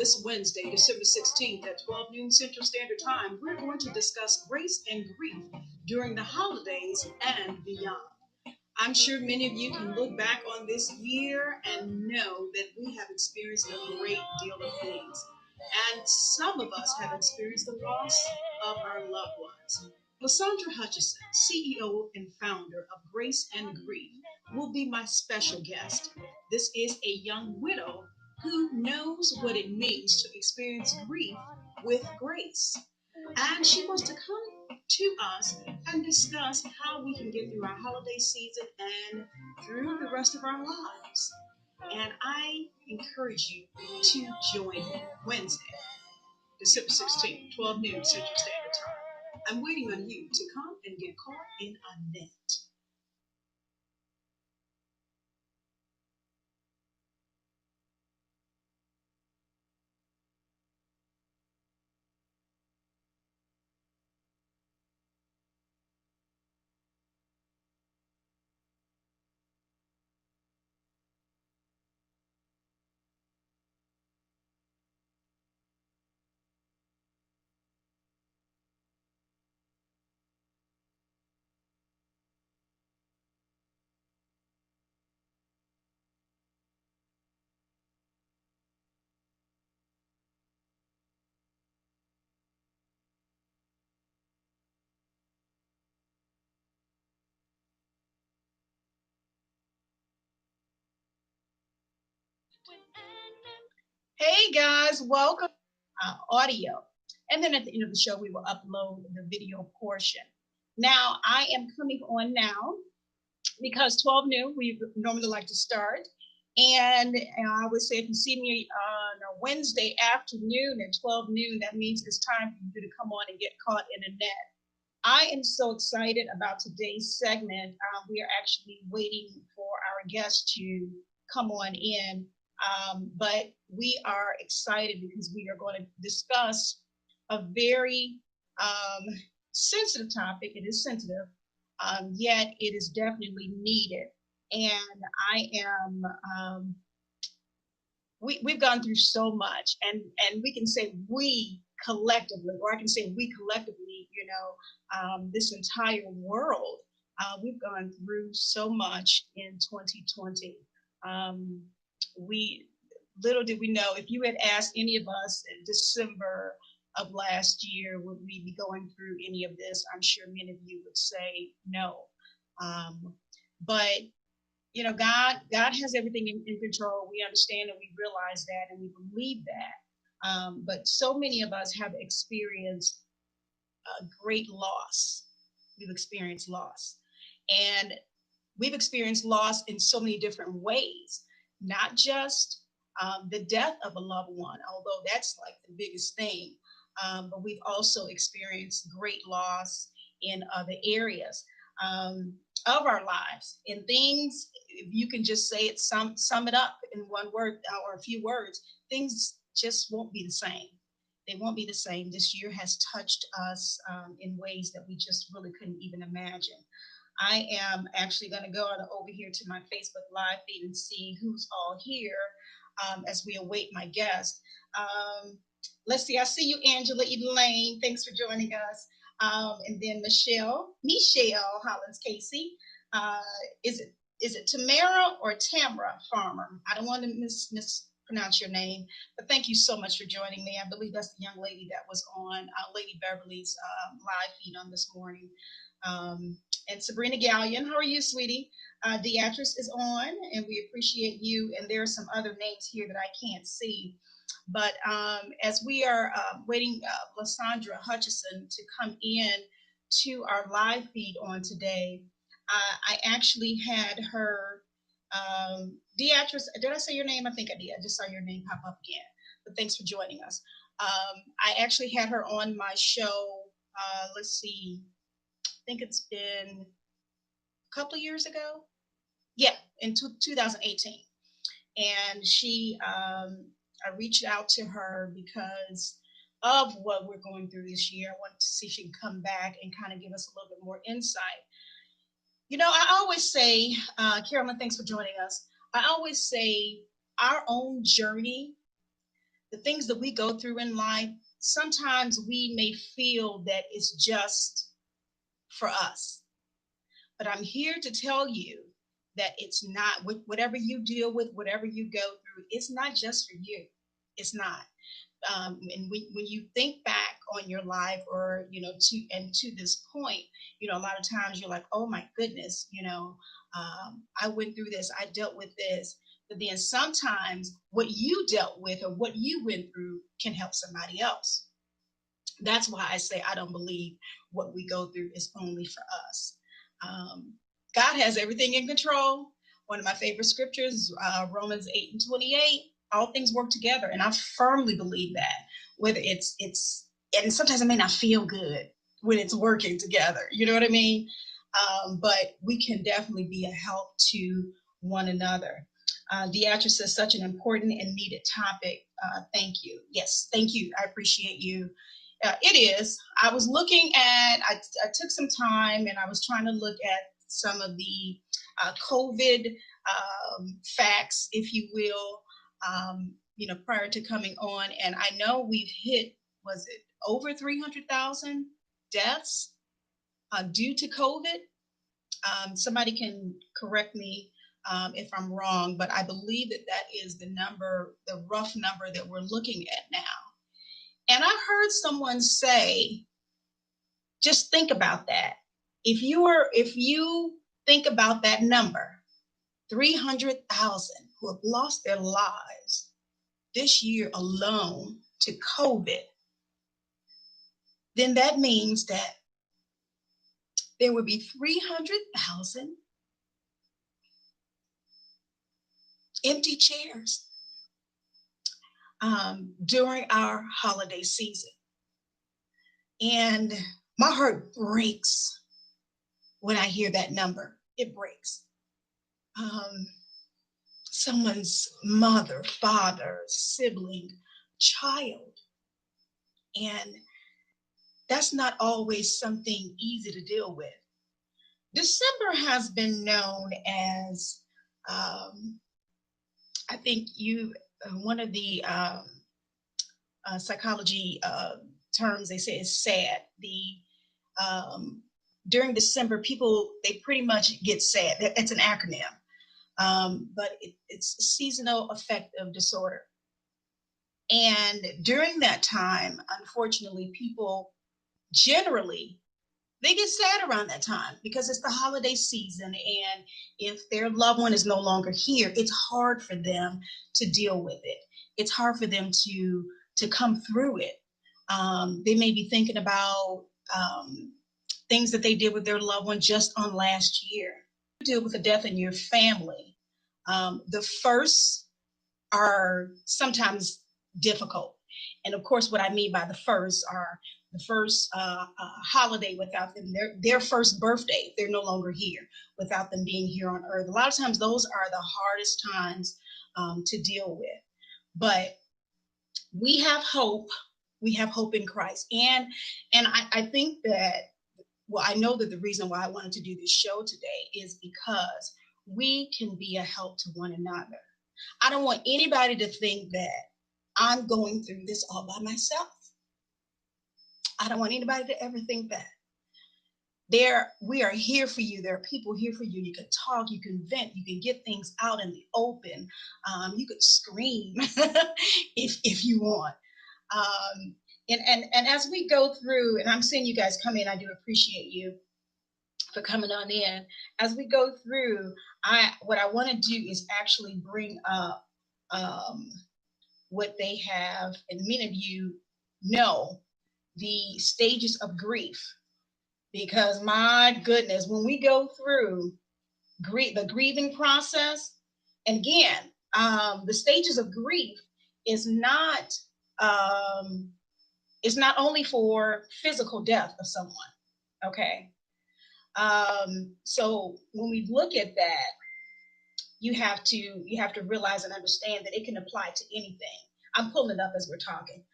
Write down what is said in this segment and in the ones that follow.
This Wednesday, December 16th at 12 noon Central Standard Time, we're going to discuss grace and grief during the holidays and beyond. I'm sure many of you can look back on this year and know that we have experienced a great deal of things. And some of us have experienced the loss of our loved ones. Lisandra Hutchison, CEO and founder of Grace and Grief, will be my special guest. This is a young widow who knows what it means to experience grief with grace. And she wants to come to us and discuss how we can get through our holiday season and through the rest of our lives. And I encourage you to join me Wednesday, December 16th, 12 noon Central Standard Time. I'm waiting on you to come and get caught in a net. Hey guys, welcome audio. And then at the end of the show, we will upload the video portion. Now, I am coming on now because 12 noon, we normally like to start. And I would say if you see me on a Wednesday afternoon at 12 noon, that means it's time for you to come on and get caught in a net. I am so excited about today's segment. We are actually waiting for our guest to come on in. But we are excited because we are going to discuss a very sensitive topic. It is sensitive, yet it is definitely needed. And I am, we've gone through so much, and we can say we collectively, or I can say we collectively, this entire world, we've gone through so much in 2020. We little did we know, if you had asked any of us in December of last year, would we be going through any of this? I'm sure many of you would say no. But God has everything in control. We understand and we realize that and we believe that. But so many of us have experienced a great loss. We've experienced loss. And we've experienced loss in so many different ways, not just the death of a loved one, although that's like the biggest thing. But we've also experienced great loss in other areas of our lives. And things, if you can just say it, sum it up in one word or a few words, things just won't be the same. They won't be the same. This year has touched us in ways that we just really couldn't even imagine. I am actually going to go on over here to my Facebook Live feed and see who's all here as we await my guest. Let's see. I see you, Angela Elaine. Thanks for joining us. And then Michelle Hollins Casey. Is it Tamara or Tamara Farmer? I don't want to mispronounce your name, but thank you so much for joining me. I believe that's the young lady that was on Lady Beverly's live feed on this morning. And Sabrina Gallion, how are you, sweetie? Beatrice is on, and we appreciate you. And there are some other names here that I can't see. But as we are waiting Lisandra Hutchison to come in to our live feed on today, I actually had her, Beatrice, did I say your name? I think I did. I just saw your name pop up again. But thanks for joining us. I actually had her on my show, let's see, I think it's been a couple of years ago. Yeah, in 2018. And she, I reached out to her because of what we're going through this year. I wanted to see if she can come back and kind of give us a little bit more insight. I always say, Carolyn, thanks for joining us. I always say our own journey the things that we go through in life, sometimes we may feel that it's just for us. But I'm here to tell you that it's not. Whatever you deal with, whatever you go through, it's not just for you. It's not. And when you think back on your life, or to this point, a lot of times you're like, oh my goodness, I went through this, I dealt with this. But then sometimes what you dealt with or what you went through can help somebody else. That's why I say I don't believe what we go through is only for us. God has everything in control. One of my favorite scriptures, Romans 8:28. All things work together, and I firmly believe that. Whether it's and sometimes it may not feel good when it's working together. You know what I mean? But we can definitely be a help to one another. Deatra says, such an important and needed topic. Thank you. Yes, thank you. I appreciate you. It is. I was looking at, I took some time and I was trying to look at some of the COVID facts, if you will, prior to coming on. And I know we've hit, was it over 300,000 deaths due to COVID? Somebody can correct me if I'm wrong, but I believe that is the number, the rough number that we're looking at now. And I heard someone say, just think about that. If you think about that number, 300,000 who have lost their lives this year alone to COVID, then that means that there would be 300,000 empty chairs during our holiday season. And my heart breaks when I hear that number. It breaks. Someone's mother, father, sibling, child. And that's not always something easy to deal with. December has been known as, I think one of the psychology terms they say is sad. During December, people, they pretty much get sad. It's an acronym, but it's seasonal affective disorder. And during that time, unfortunately, people generally, they get sad around that time because it's the holiday season. And if their loved one is no longer here, it's hard for them to deal with it. It's hard for them to come through it. They may be thinking about things that they did with their loved one just on last year. Deal with the death in your family. The firsts are sometimes difficult. And of course, what I mean by the first are the first holiday without them, their first birthday, if they're no longer here, without them being here on earth. A lot of times those are the hardest times to deal with. But we have hope. We have hope in Christ. And I think that, well, I know that the reason why I wanted to do this show today is because we can be a help to one another. I don't want anybody to think that I'm going through this all by myself. I don't want anybody to ever think that. We are here for you. There are people here for you. You can talk, you can vent, you can get things out in the open. You could scream if you want. And as we go through, and I'm seeing you guys come in, I do appreciate you for coming on in. As we go through, what I want to do is actually bring up what they have, and many of you know the stages of grief, because my goodness, when we go through the grieving process, and again, the stages of grief is not only for physical death of someone, okay? So when we look at that, you have to realize and understand that it can apply to anything. I'm pulling it up as we're talking.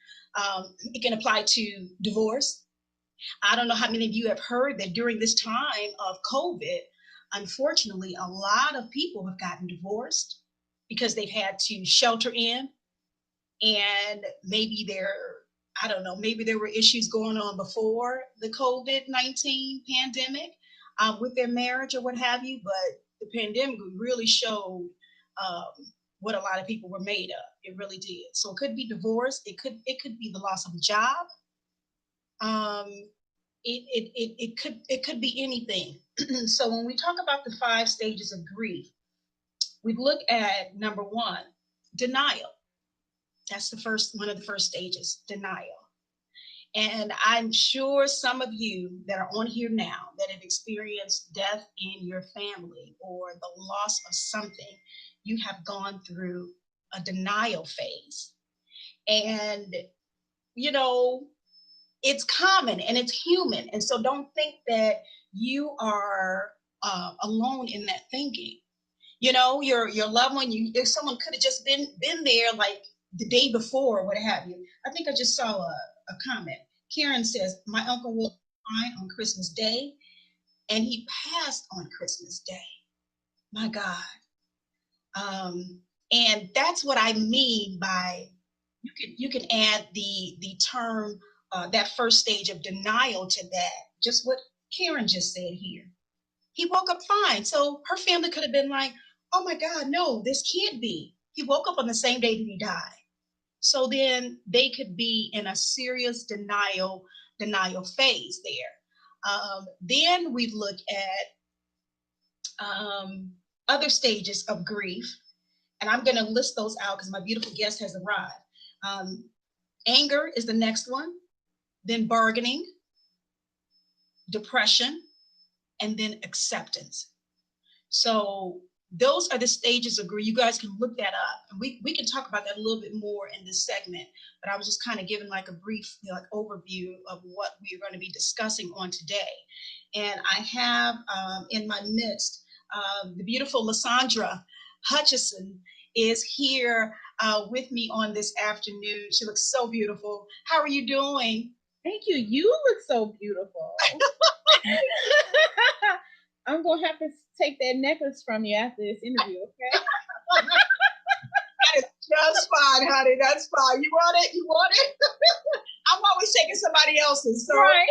It can apply to divorce. I don't know how many of you have heard that during this time of COVID, unfortunately, a lot of people have gotten divorced because they've had to shelter in. and maybe I don't know, maybe there were issues going on before the COVID-19 pandemic with their marriage or what have you, but the pandemic really showed what a lot of people were made of. It really did. So it could be divorce. It could be the loss of a job. Um, it could be anything. So when we talk about the 5 stages of grief, we look at number 1, denial. That's one of the first stages, denial. And I'm sure some of you that are on here now that have experienced death in your family or the loss of something, you have gone through a denial phase. And, you know, it's common and it's human. And so don't think that you are alone in that thinking. You know, your loved one, if someone could have just been there like the day before, or what have you. I think I just saw a comment. Karen says, my uncle will die on Christmas Day, and he passed on Christmas Day. My God. And that's what I mean by you can add the term that first stage of denial to that. Just what Karen just said here. He woke up fine. So her family could have been like, oh my God, no, this can't be. He woke up on the same day that he died. So then they could be in a serious denial phase there. Then we look at other stages of grief, and I'm going to list those out because my beautiful guest has arrived. Anger is the next one, then bargaining, depression, and then acceptance. So those are the stages of grief. You guys can look that up. And we can talk about that a little bit more in this segment, but I was just kind of giving like a brief overview of what we're going to be discussing on today. And I have in my midst the beautiful Lisandra Hutchison is here with me on this afternoon. She looks so beautiful. How are you doing? Thank you. You look so beautiful. I'm going to have to take that necklace from you after this interview, okay? That is just fine, honey. That's fine. You want it? You want it? I'm always taking somebody else's. So. Right.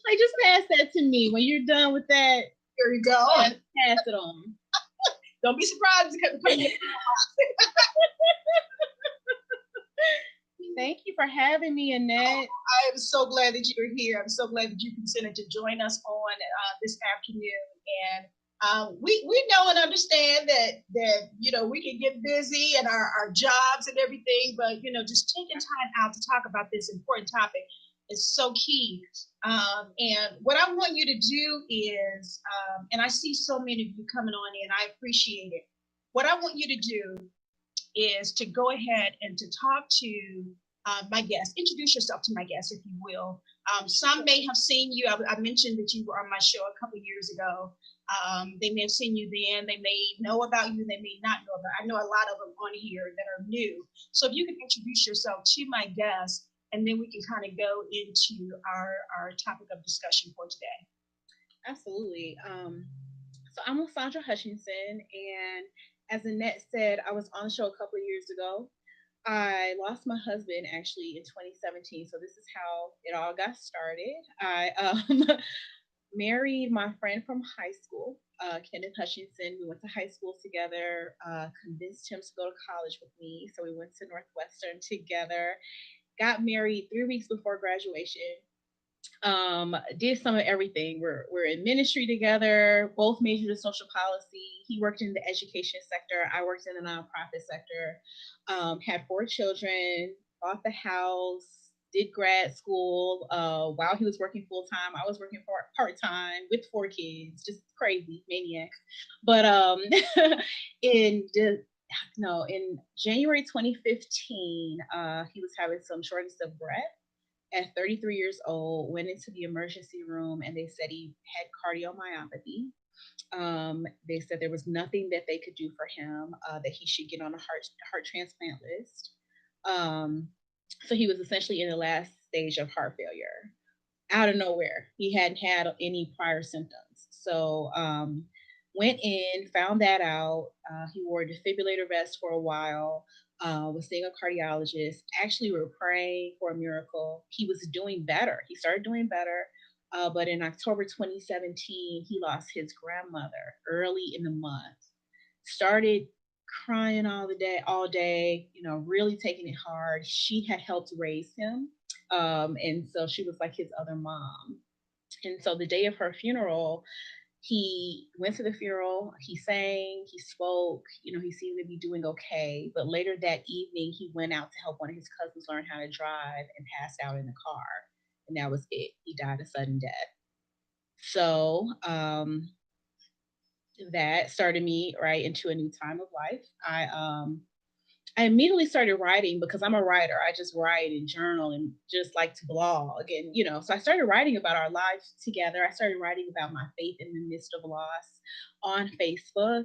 Like, just pass that to me. When you're done with that, here you go. Pass it on. Don't be surprised. Thank you for having me, Annette. I am so glad that you're here. I'm so glad that you consented to join us on this afternoon. And we know and understand that you know, we can get busy and our jobs and everything, but you know, just taking time out to talk about this important topic is so key. And what I want you to do is, and I see so many of you coming on in, I appreciate it. What I want you to do is to go ahead and to talk to my guest. Introduce yourself to my guest, if you will. Some may have seen you. I mentioned that you were on my show a couple of years ago. They may have seen you then. They may know about you. They may not know about you. I know a lot of them on here that are new. So if you could introduce yourself to my guest, and then we can kind of go into our topic of discussion for today. Absolutely. So I'm Lisandra Hutchison, and as Annette said, I was on the show a couple of years ago. I lost my husband actually in 2017, so this is how it all got started. I married my friend from high school, Kenneth Hutchinson. We went to high school together, convinced him to go to college with me, so we went to Northwestern together, got married 3 weeks before graduation. Did some of everything. We're in ministry together, both majored in social policy. He worked in the education sector, I worked in the nonprofit sector. Had 4 children, bought the house, did grad school while he was working full time. I was working part time with 4 kids, just crazy maniac. But in January 2015, he was having some shortness of breath. At 33 years old, went into the emergency room, and they said he had cardiomyopathy. They said there was nothing that they could do for him, that he should get on a heart transplant list. So he was essentially in the last stage of heart failure. Out of nowhere, he hadn't had any prior symptoms. So went in, found that out. He wore a defibrillator vest for a while. was seeing a cardiologist. Actually, we were praying for a miracle. He was doing better. He started doing better. But in October 2017, he lost his grandmother early in the month. Started crying all day, really taking it hard. She had helped raise him. And so she was like his other mom. And so the day of her funeral, he went to the funeral, he sang, he spoke, he seemed to be doing okay. But later that evening, he went out to help one of his cousins learn how to drive and passed out in the car. And that was it. He died a sudden death. So that started me right into a new time of life. I immediately started writing because I'm a writer. I just write and journal and just like to blog. And, so I started writing about our lives together. I started writing about my faith in the midst of loss on Facebook.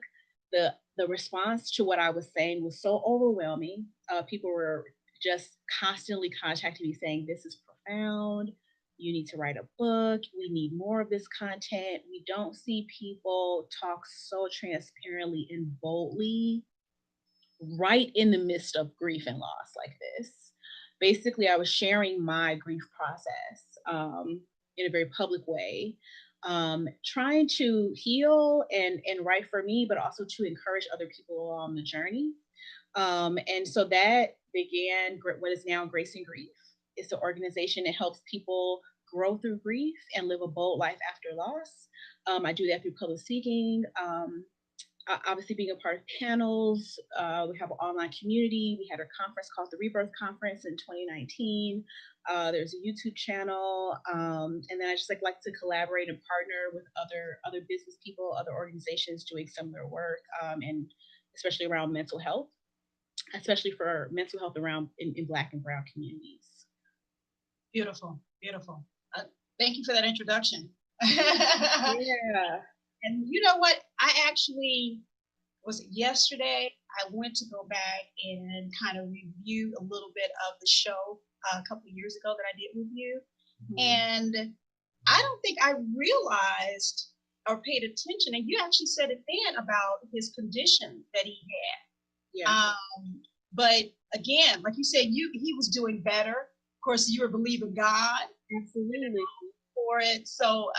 The response to what I was saying was so overwhelming. People were just constantly contacting me saying, this is profound. You need to write a book. We need more of this content. We don't see people talk so transparently and boldly right in the midst of grief and loss like this. Basically, I was sharing my grief process in a very public way, trying to heal and write for me, but also to encourage other people along the journey. And so that began what is now Grace and Grief. It's an organization that helps people grow through grief and live a bold life after loss. I do that through public speaking, obviously being a part of panels. We have an online community. We had a conference called the Rebirth Conference in 2019. There's a YouTube channel. And then I just like to collaborate and partner with other business people, other organizations doing similar work, and especially around mental health, especially for mental health around in Black and Brown communities. Beautiful, beautiful. Thank you for that introduction. Yeah. And you know what? I actually, was it yesterday? I went to go back and kind of review a little bit of the show a couple of years ago that I did review. Mm-hmm. And I don't think I realized or paid attention. And you actually said it then about his condition that he had. Yeah. But again, like you said, he was doing better. Of course, you were believing God. Absolutely. For it. So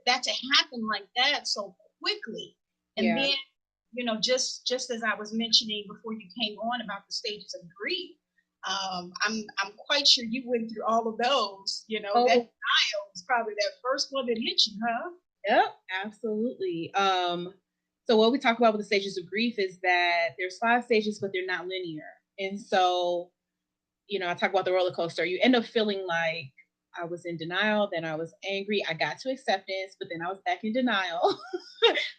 that to happen like that so quickly. And then, just as I was mentioning before you came on about the stages of grief, I'm quite sure you went through all of those, that denial was probably that first one that hit you, huh? Yep, absolutely. So what we talk about with the stages of grief is that there's 5 stages, but they're not linear. And so, I talk about the roller coaster. You end up feeling like I was in denial, then I was angry, I got to acceptance, but then I was back in denial.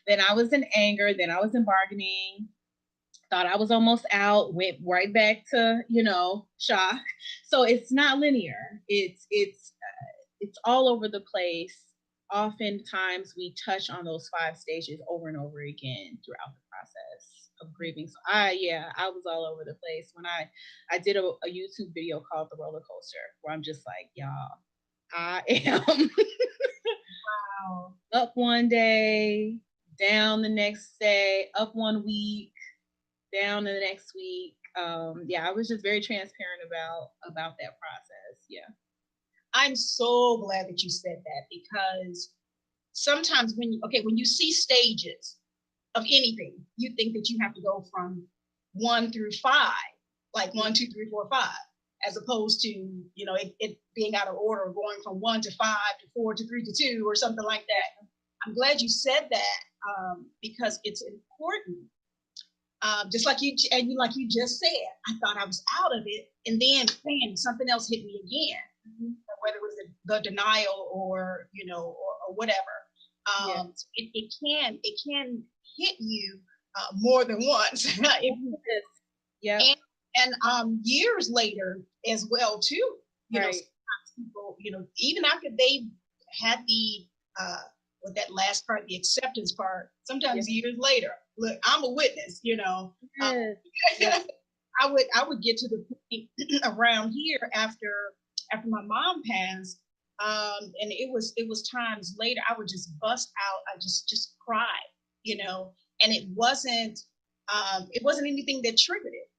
Then I was in anger, then I was in bargaining, thought I was almost out, went right back to, shock. So it's not linear. It's all over the place. Oftentimes we touch on those 5 stages over and over again throughout the process of grieving. So I was all over the place when I did a YouTube video called The Roller Coaster, where I'm just like, y'all, I am wow. Up one day, down the next day, up one week, down the next week. I was just very transparent about that process. Yeah. I'm so glad that you said that, because sometimes when you see stages of anything, you think that you have to go from 1 through 5, like 1, 2, 3, 4, 5, as opposed to, it being out of order, going from 1 to 5 to 4 to 3 to 2 or something like that. I'm glad you said that, because it's important. Just like you just said, I thought I was out of it, and then bam, something else hit me again. Mm-hmm. Whether it was the denial or or whatever. It can hit you more than once. Yeah. And years later as well too. Right. Sometimes people, even after they had the with that last part, the acceptance part, sometimes years later, look, I'm a witness, Yes. I would get to the point around here after my mom passed, and it was times later I would just bust out. I just cry, and it wasn't anything that triggered it.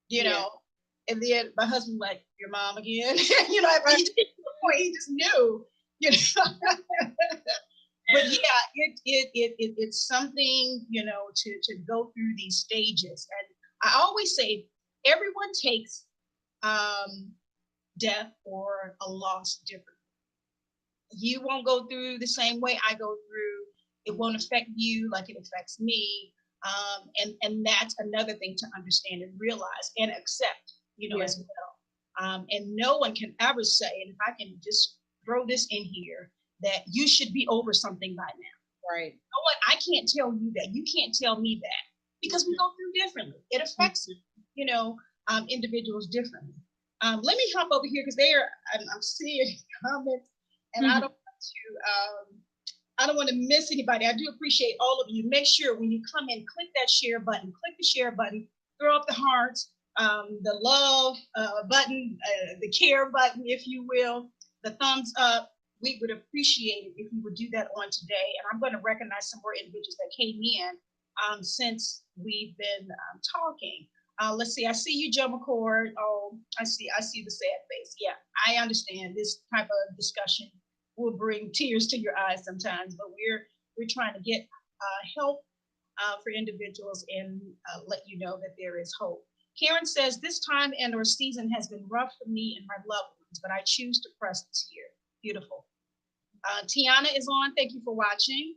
you Yeah. know. And then my husband like, your mom again, you know. He just, he just knew, you know. But yeah, it's something, you know, to go through these stages. And I always say everyone takes death or a loss differently. You won't go through the same way I go through. It won't affect you like it affects me. And that's another thing to understand and realize and accept, you know, as well. And no one can ever say, and if I can just throw this in here, that you should be over something by now. Right. You know what? I can't tell you that. You can't tell me that because we go through differently. It affects, you know, individuals differently. Let me hop over here because I'm seeing comments, and I don't want to miss anybody. I do appreciate all of you. Make sure when you come in, click that share button. Click the share button. Throw up the hearts, the love button, the care button, if you will, the thumbs up. We would appreciate it if you would do that on today. And I'm going to recognize some more individuals that came in since we've been talking. Let's see. I see you, Joe McCord. Oh, I see the sad face. Yeah, I understand this type of discussion will bring tears to your eyes sometimes, but we're trying to get help for individuals and let you know that there is hope. Karen says, this time and or season has been rough for me and my loved ones, but I choose to press this year. Beautiful. Tiana is on. Thank you for watching.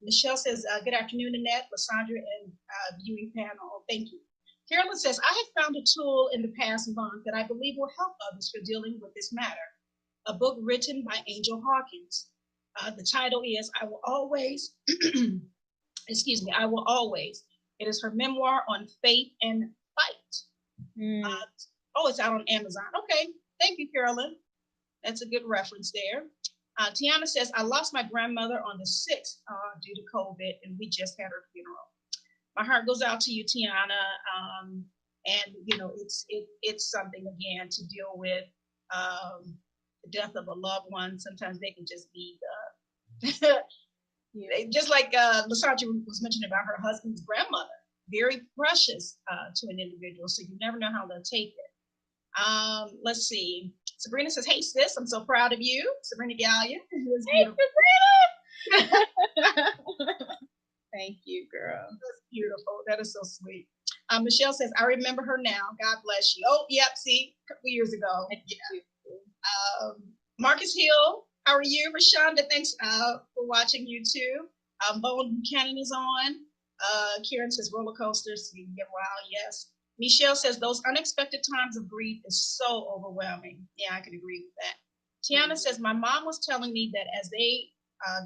Michelle says, good afternoon, Annette, Lisandra, and viewing panel. Thank you. Carolyn says, I have found a tool in the past month that I believe will help others for dealing with this matter. A book written by Angel Hawkins. The title is I Will Always, excuse me, I Will Always. It is her memoir on faith and fight. It's out on Amazon. Okay, thank you, Carolyn. That's a good reference there. Tiana says, I lost my grandmother on the 6th due to COVID, and we just had her funeral. My heart goes out to you, Tiana. And, you know, it's something, again, to deal with the death of a loved one. Sometimes they can just be just like Lisandra was mentioning about her husband's grandmother, very precious to an individual. So you never know how they'll take it. Let's see. Sabrina says, hey, sis, I'm so proud of you. Sabrina Gallion. Hey, Sabrina. Thank you, girl. That's beautiful. That is so sweet. Michelle says, I remember her now. God bless you. Oh, yep. See, a couple years ago. Yeah. Marcus Hill, how are you? Rashonda, thanks for watching you too. Bowen Buchanan is on. Karen says, roller coasters. Yeah, wow, yes. Michelle says, those unexpected times of grief is so overwhelming. Yeah, I can agree with that. Tiana says, my mom was telling me that as they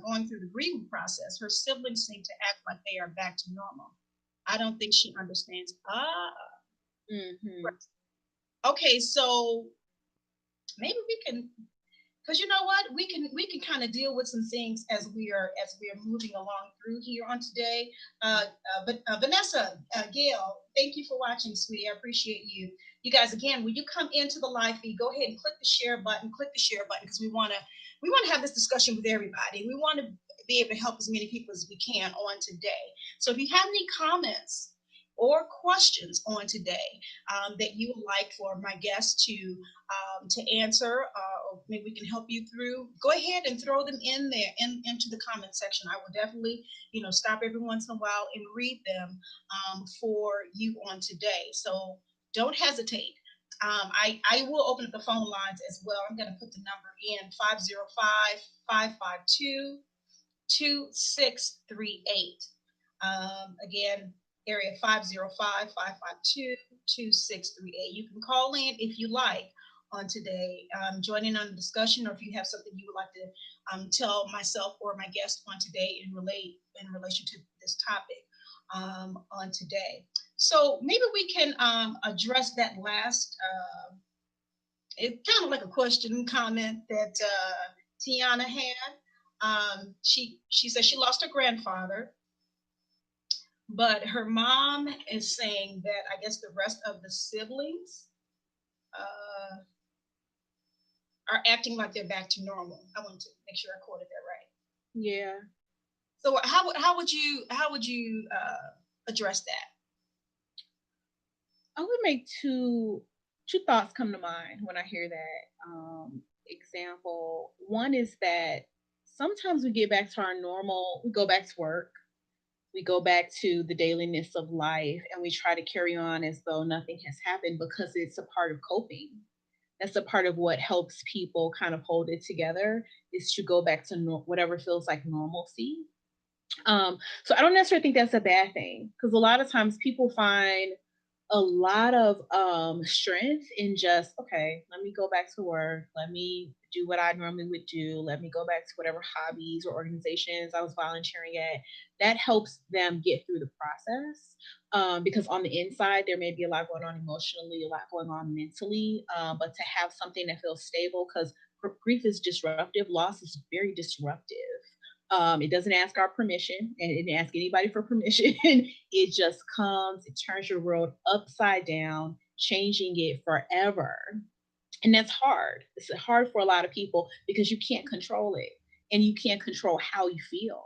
going through the grieving process, her siblings seem to act like they are back to normal. I don't think she understands. Okay, so maybe we can, because you know what, we can kind of deal with some things as we are moving along through here on today. But Vanessa, Gail, thank you for watching, sweetie. I appreciate you. You guys, again, when you come into the live feed, go ahead and click the share button. Because we want to have this discussion with everybody. We want to be able to help as many people as we can on today. So if you have any comments or questions on today that you would like for my guests to answer, or maybe we can help you through, go ahead and throw them in there into the comment section. I will definitely, stop every once in a while and read them for you on today. So don't hesitate. I will open up the phone lines as well. I'm going to put the number in 505-552-2638. Again, area 505-552-2638. You can call in if you like on today, joining on the discussion, or if you have something you would like to tell myself or my guest on today in relation to this topic on today. So maybe we can address that last, it's kind of like a question comment that Tiana had. She said she lost her grandfather, but her mom is saying that I guess the rest of the siblings are acting like they're back to normal. I wanted to make sure I quoted that right. Yeah. So how would you address that? I would make two thoughts come to mind when I hear that example. One is that sometimes we get back to our normal, we go back to work, we go back to the dailiness of life, and we try to carry on as though nothing has happened because it's a part of coping. That's a part of what helps people kind of hold it together, is to go back to whatever feels like normalcy. So I don't necessarily think that's a bad thing, because a lot of times people find a lot of strength in just, okay, let me go back to work, let me do what I normally would do, let me go back to whatever hobbies or organizations I was volunteering at. That helps them get through the process, because on the inside there may be a lot going on emotionally, a lot going on mentally, but to have something that feels stable, because grief is disruptive, loss is very disruptive. It doesn't ask our permission, and it didn't ask anybody for permission. It just comes, it turns your world upside down, changing it forever. And that's hard. It's hard for a lot of people because you can't control it, and you can't control how you feel.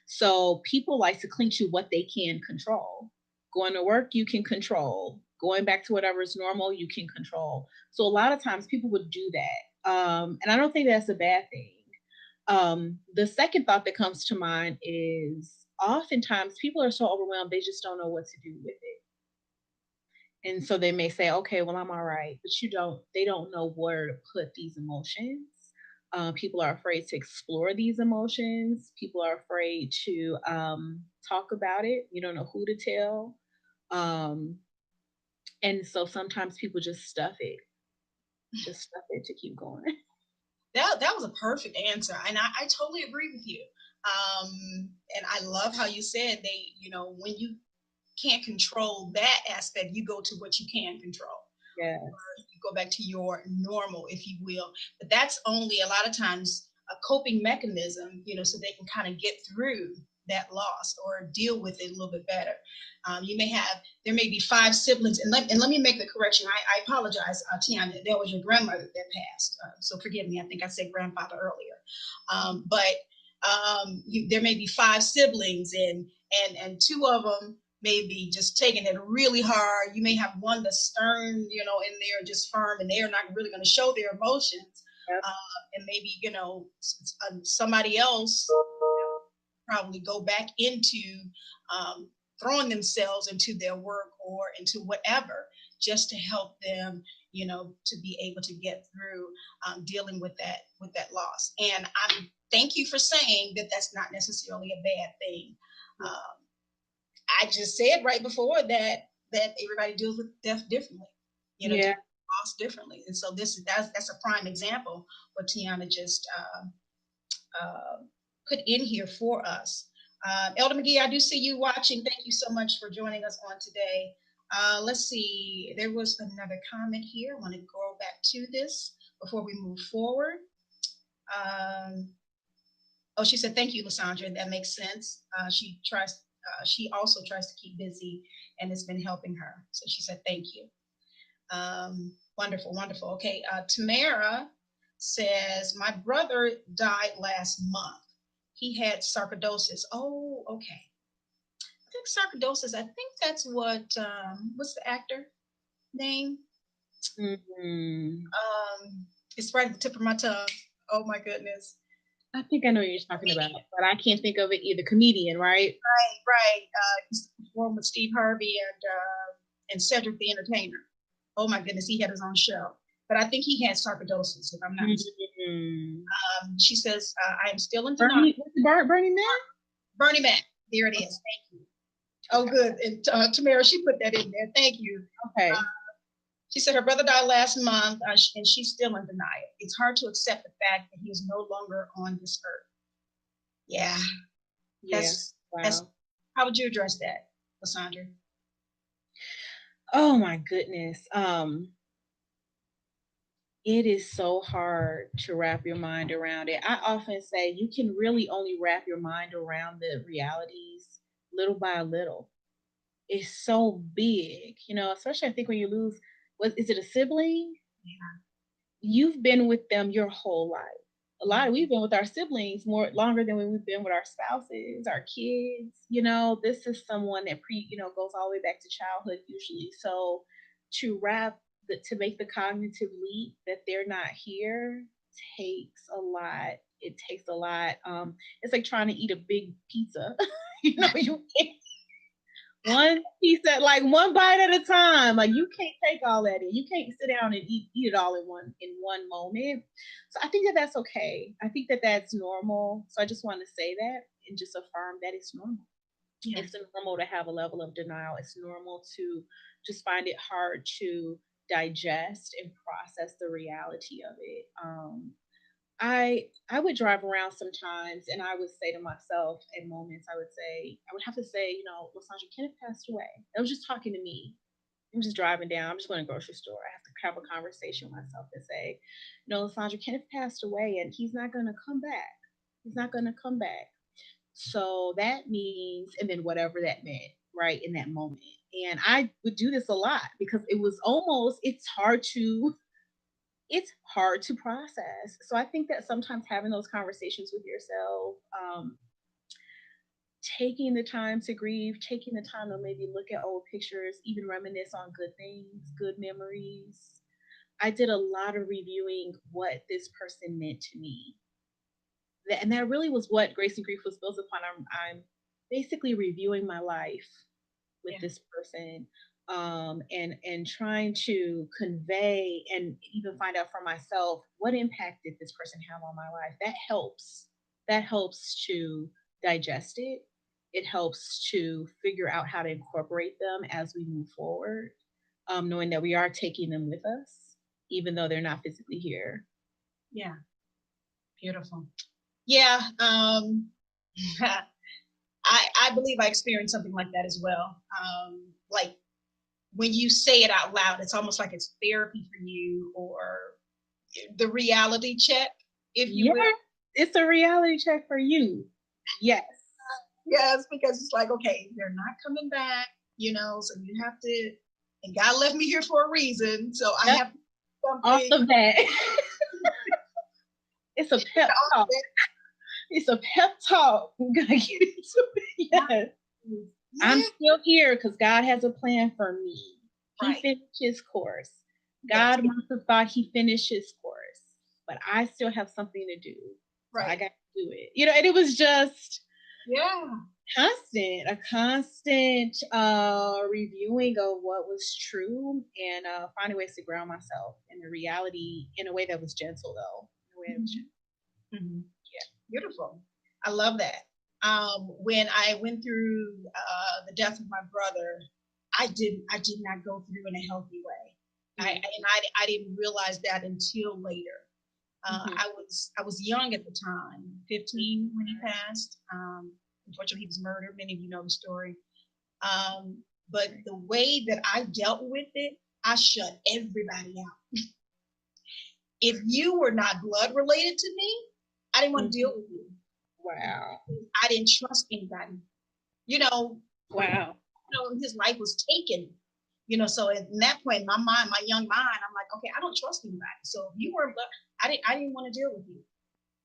So people like to cling to what they can control. Going to work, you can control. Going back to whatever is normal, you can control. So a lot of times people would do that. And I don't think that's a bad thing. The second thought that comes to mind is oftentimes people are so overwhelmed, they just don't know what to do with it. And so they may say, okay, well, I'm all right, but they don't know where to put these emotions. People are afraid to explore these emotions. People are afraid to talk about it. You don't know who to tell. Um, and so sometimes people just stuff it to keep going. That was a perfect answer, and I totally agree with you. And I love how you said when you can't control that aspect, you go to what you can control. Yeah. You go back to your normal, if you will. But that's only a lot of times a coping mechanism, so they can kind of get through that loss or deal with it a little bit better. There may be 5 siblings, and let me make the correction. I apologize, Tiana, that was your grandmother that passed. So forgive me. I think I said grandfather earlier. There may be 5 siblings, and 2 of them may be just taking it really hard. You may have one that's stern, in there just firm, and they're not really going to show their emotions. Yep. And maybe, somebody else probably go back into throwing themselves into their work or into whatever, just to help them, to be able to get through dealing with that loss. And thank you for saying that that's not necessarily a bad thing. I just said right before that everybody deals with death differently, Yeah. loss differently, and so that's a prime example what Tiana just put in here for us. Elder McGee, I do see you watching. Thank you so much for joining us on today. Let's see. There was another comment here. I want to go back to this before we move forward. She said, "Thank you, Lisandra. That makes sense." She also tries to keep busy, and it's been helping her. So she said, "Thank you." Wonderful, wonderful. Okay, Tamara says, "My brother died last month. He had sarcoidosis." Oh, okay. I think sarcoidosis. I think that's what's the actor name? Mm-hmm. It's right at the tip of my tongue. Oh my goodness. I think I know what you're talking about, but I can't think of it either. Comedian, right? Right. He's performed with Steve Harvey and Cedric the Entertainer. Oh my goodness, he had his own show. But I think he had sarcoidosis, if I'm not mistaken. She says, "I am still in denial." Bernie Mac? Bernie Mac. There it is. Thank you. Oh, good. And Tamara, she put that in there. Thank you. Okay. She said her brother died last month, and she's still in denial. It's hard to accept the fact that he is no longer on this earth. Yeah. Wow. How would you address that, Lisandra? Oh my goodness. It is so hard to wrap your mind around it. I often say you can really only wrap your mind around the realities little by little. It's so big, especially I think when you lose, is it a sibling? Yeah. You've been with them your whole life. We've been with our siblings longer than we've been with our spouses, our kids. This is someone that goes all the way back to childhood usually. So to make the cognitive leap that they're not here takes a lot. It takes a lot. It's like trying to eat a big pizza. You can't one piece at like one bite at a time. Like you can't take all that in. You can't sit down and eat it all in one moment. So I think that that's okay. I think that that's normal. So I just want to say that and just affirm that it's normal. Yeah. It's normal to have a level of denial. It's normal to just find it hard to digest and process the reality of it. I would drive around sometimes and I would say to myself at moments, I would have to say, Lisandra, Kenneth passed away. I was just talking to me. I'm just driving down. I'm just going to the grocery store. I have to have a conversation with myself and say, Lisandra, Kenneth passed away and he's not going to come back. He's not going to come back. So that means, and then whatever that meant, right, in that moment. And I would do this a lot because it's hard to process. So I think that sometimes having those conversations with yourself, taking the time to grieve, taking the time to maybe look at old pictures, even reminisce on good things, good memories. I did a lot of reviewing what this person meant to me. And that really was what Grace and Grief was built upon. I'm basically reviewing my life with this person, and trying to convey and even find out for myself what impact did this person have on my life. That helps to digest it. It helps to figure out how to incorporate them as we move forward, knowing that we are taking them with us even though they're not physically here. Yeah, beautiful. Yeah, I believe I experienced something like that as well. Like when you say it out loud, it's almost like it's therapy for you, or the reality check, if you will. It's a reality check for you. Yes. Yes, because it's like, okay, they're not coming back, so you have to, and God left me here for a reason, so I have something. Awesome that. It's a pep talk. It's a pep talk. I'm gonna get into it. Yes. I'm still here because God has a plan for me. He finished his course. God must have thought he finished his course, but I still have something to do. So I got to do it. And it was just a constant reviewing of what was true and finding ways to ground myself in the reality in a way that was gentle, though. Mm-hmm. Yeah, beautiful. I love that. When I went through the death of my brother, I did not go through in a healthy way. I didn't realize that until later. I was young at the time, 15 when he passed. Unfortunately, he was murdered. Many of you know the story. But the way that I dealt with it, I shut everybody out. If you were not blood related to me, I didn't want to deal with you. Wow. I didn't trust anybody. Wow. His life was taken. So at that point in my mind, my young mind, I'm like, okay, I don't trust anybody. So if you weren't blood, I didn't want to deal with you.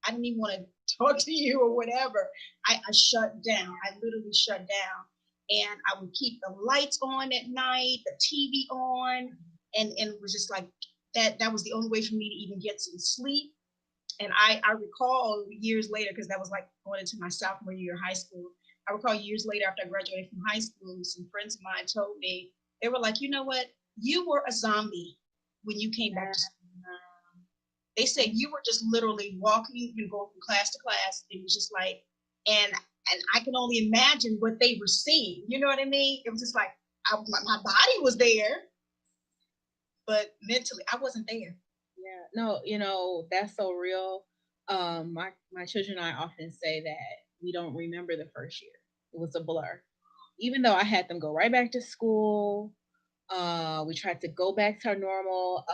I didn't even want to talk to you or whatever. I shut down. I literally shut down. And I would keep the lights on at night, the TV on, and it was just like that was the only way for me to even get some sleep. And I recall years later, because that was like going into my sophomore year of high school. I recall years later after I graduated from high school, some friends of mine told me, they were like, you know what? You were a zombie when you came back to school. They said you were just literally walking and going from class to class. It was just like, and I can only imagine what they were seeing. You know what I mean? It was just like, my body was there, but mentally I wasn't there. Yeah, no, that's so real. My children and I often say that we don't remember the first year. It was a blur. Even though I had them go right back to school, we tried to go back to our normal,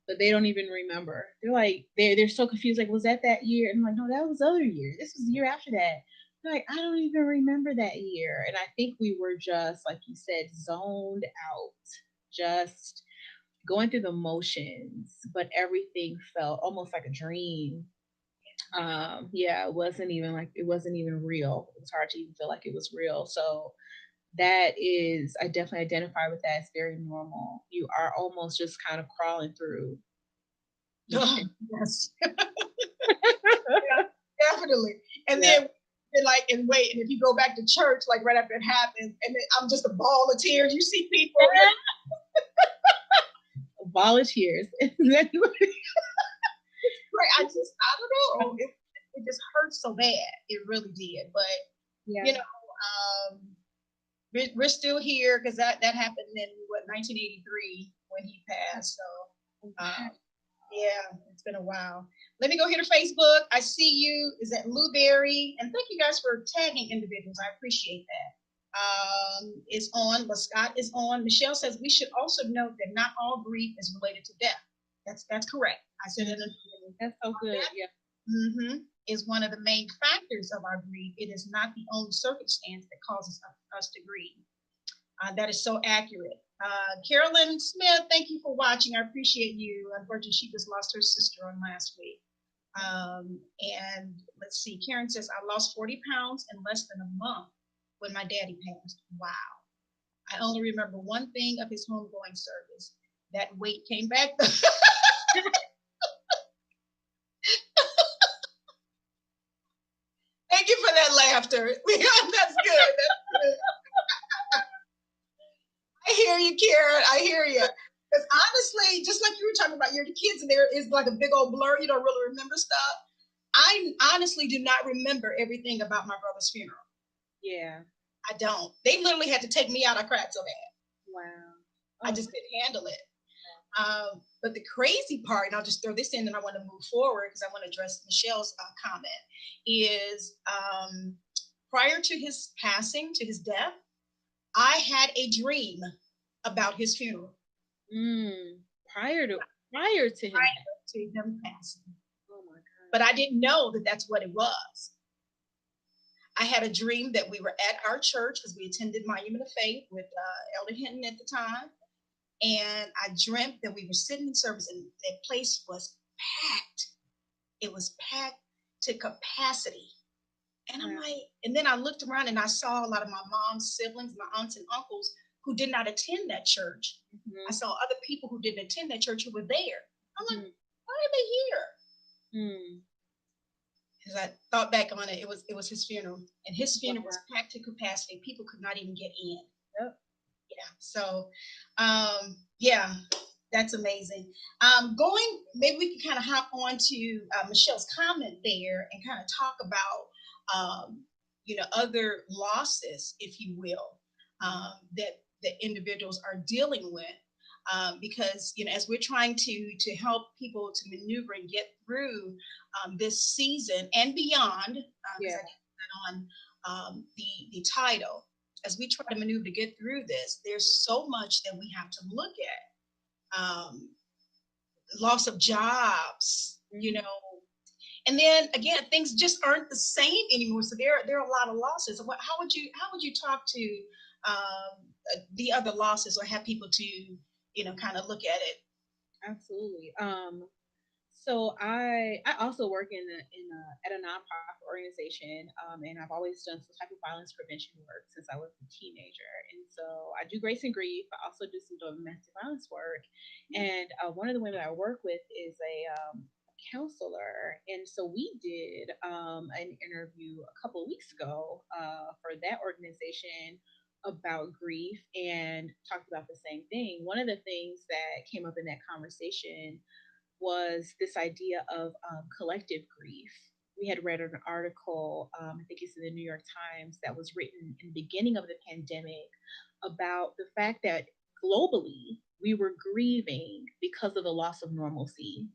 but they don't even remember. They're like, they're so confused. Like, was that year? And I'm like, no, that was the other year. This was the year after that. They're like, I don't even remember that year. And I think we were just, like you said, zoned out, just going through the motions, but everything felt almost like a dream. It wasn't even real. It was hard to even feel like it was real. So that is, I definitely identify with that. It's very normal. You are almost just kind of crawling through each Oh, day. yes. Yeah, definitely. And Yeah. then like, and wait, and if you go back to church, like right after it happens, and then I'm just a ball of tears. You see people, Volunteers. right? I don't know. It just hurts so bad. It really did. But Yeah. you know, we're still here because that happened in what 1983 when he passed. So yeah, it's been a while. Let me go here to Facebook. I see you. Is that Lou Berry? And thank you guys for tagging individuals. I appreciate that. Is on. Scott is on. Michelle says we should also note that not all grief is related to death. That's correct. I said it. That's so good. Yeah. Is one of the main factors of our grief. It is not the only circumstance that causes us to grieve. That is so accurate. Carolyn Smith, thank you for watching. I appreciate you. Unfortunately, she just lost her sister on last week. And let's see, Karen says, I lost 40 pounds in less than a month when my daddy passed. Wow. I only remember one thing of his homegoing service. That weight came back. Thank you for that laughter. That's good. I hear you, Karen. I hear you. Because honestly, just like you were talking about your kids, and there is like a big old blur. You don't really remember stuff. I honestly do not remember everything about my brother's funeral. Yeah. I don't. They literally had to take me out. I cried so bad. Wow. I just couldn't handle it. But the crazy part, and I'll just throw this in and I want to move forward because I want to address Michelle's comment, is prior to his passing, to his death, I had a dream about his funeral. Prior to him. Prior to him passing. Oh my God. But I didn't know that that's what it was. I had a dream that we were at our church because we attended Monument of Faith with Elder Hinton at the time. And I dreamt that we were sitting in service and that place was packed. It was packed to capacity. And I'm like, and then I looked around and I saw a lot of my mom's siblings, my aunts and uncles who did not attend that church. I saw other people who didn't attend that church who were there. I'm like, why are they here? As I thought back on it, it was his funeral, and his funeral was packed to capacity. People could not even get in. Yep. Yeah. So, yeah, that's amazing. Maybe we can kind of hop on to Michelle's comment there and kind of talk about, other losses, if you will, that individuals are dealing with. Because as we're trying to help people to maneuver and get through this season and beyond, because I did that on the title, as we try to maneuver to get through this, there's so much that we have to look at. Loss of jobs, and then again, things just aren't the same anymore. So there are a lot of losses. How would you talk to the other losses, or have people to kind of look at it? Absolutely. So I also work at a nonprofit organization, and I've always done some type of violence prevention work since I was a teenager. And so I do grace and grief. I also do some domestic violence work. And one of the women I work with is a counselor, and so we did an interview a couple of weeks ago for that organization about grief and talked about the same thing. One of the things that came up in that conversation was this idea of collective grief. We had read an article, I think it's in the New York Times, that was written in the beginning of the pandemic about the fact that globally we were grieving because of the loss of normalcy,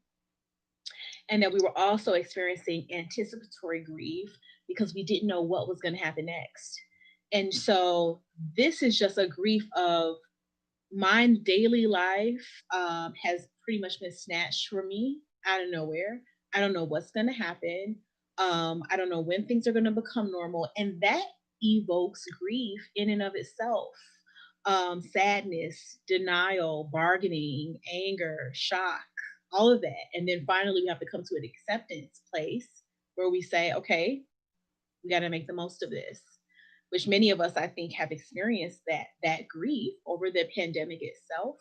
and that we were also experiencing anticipatory grief because we didn't know what was going to happen next. And so this is just a grief of my daily life has pretty much been snatched from me out of nowhere. I don't know what's going to happen. I don't know when things are going to become normal. And that evokes grief in and of itself. Sadness, denial, bargaining, anger, shock, all of that. And then finally, we have to come to an acceptance place where we say, okay, we got to make the most of this. which many of us, I think, have experienced that grief over the pandemic itself.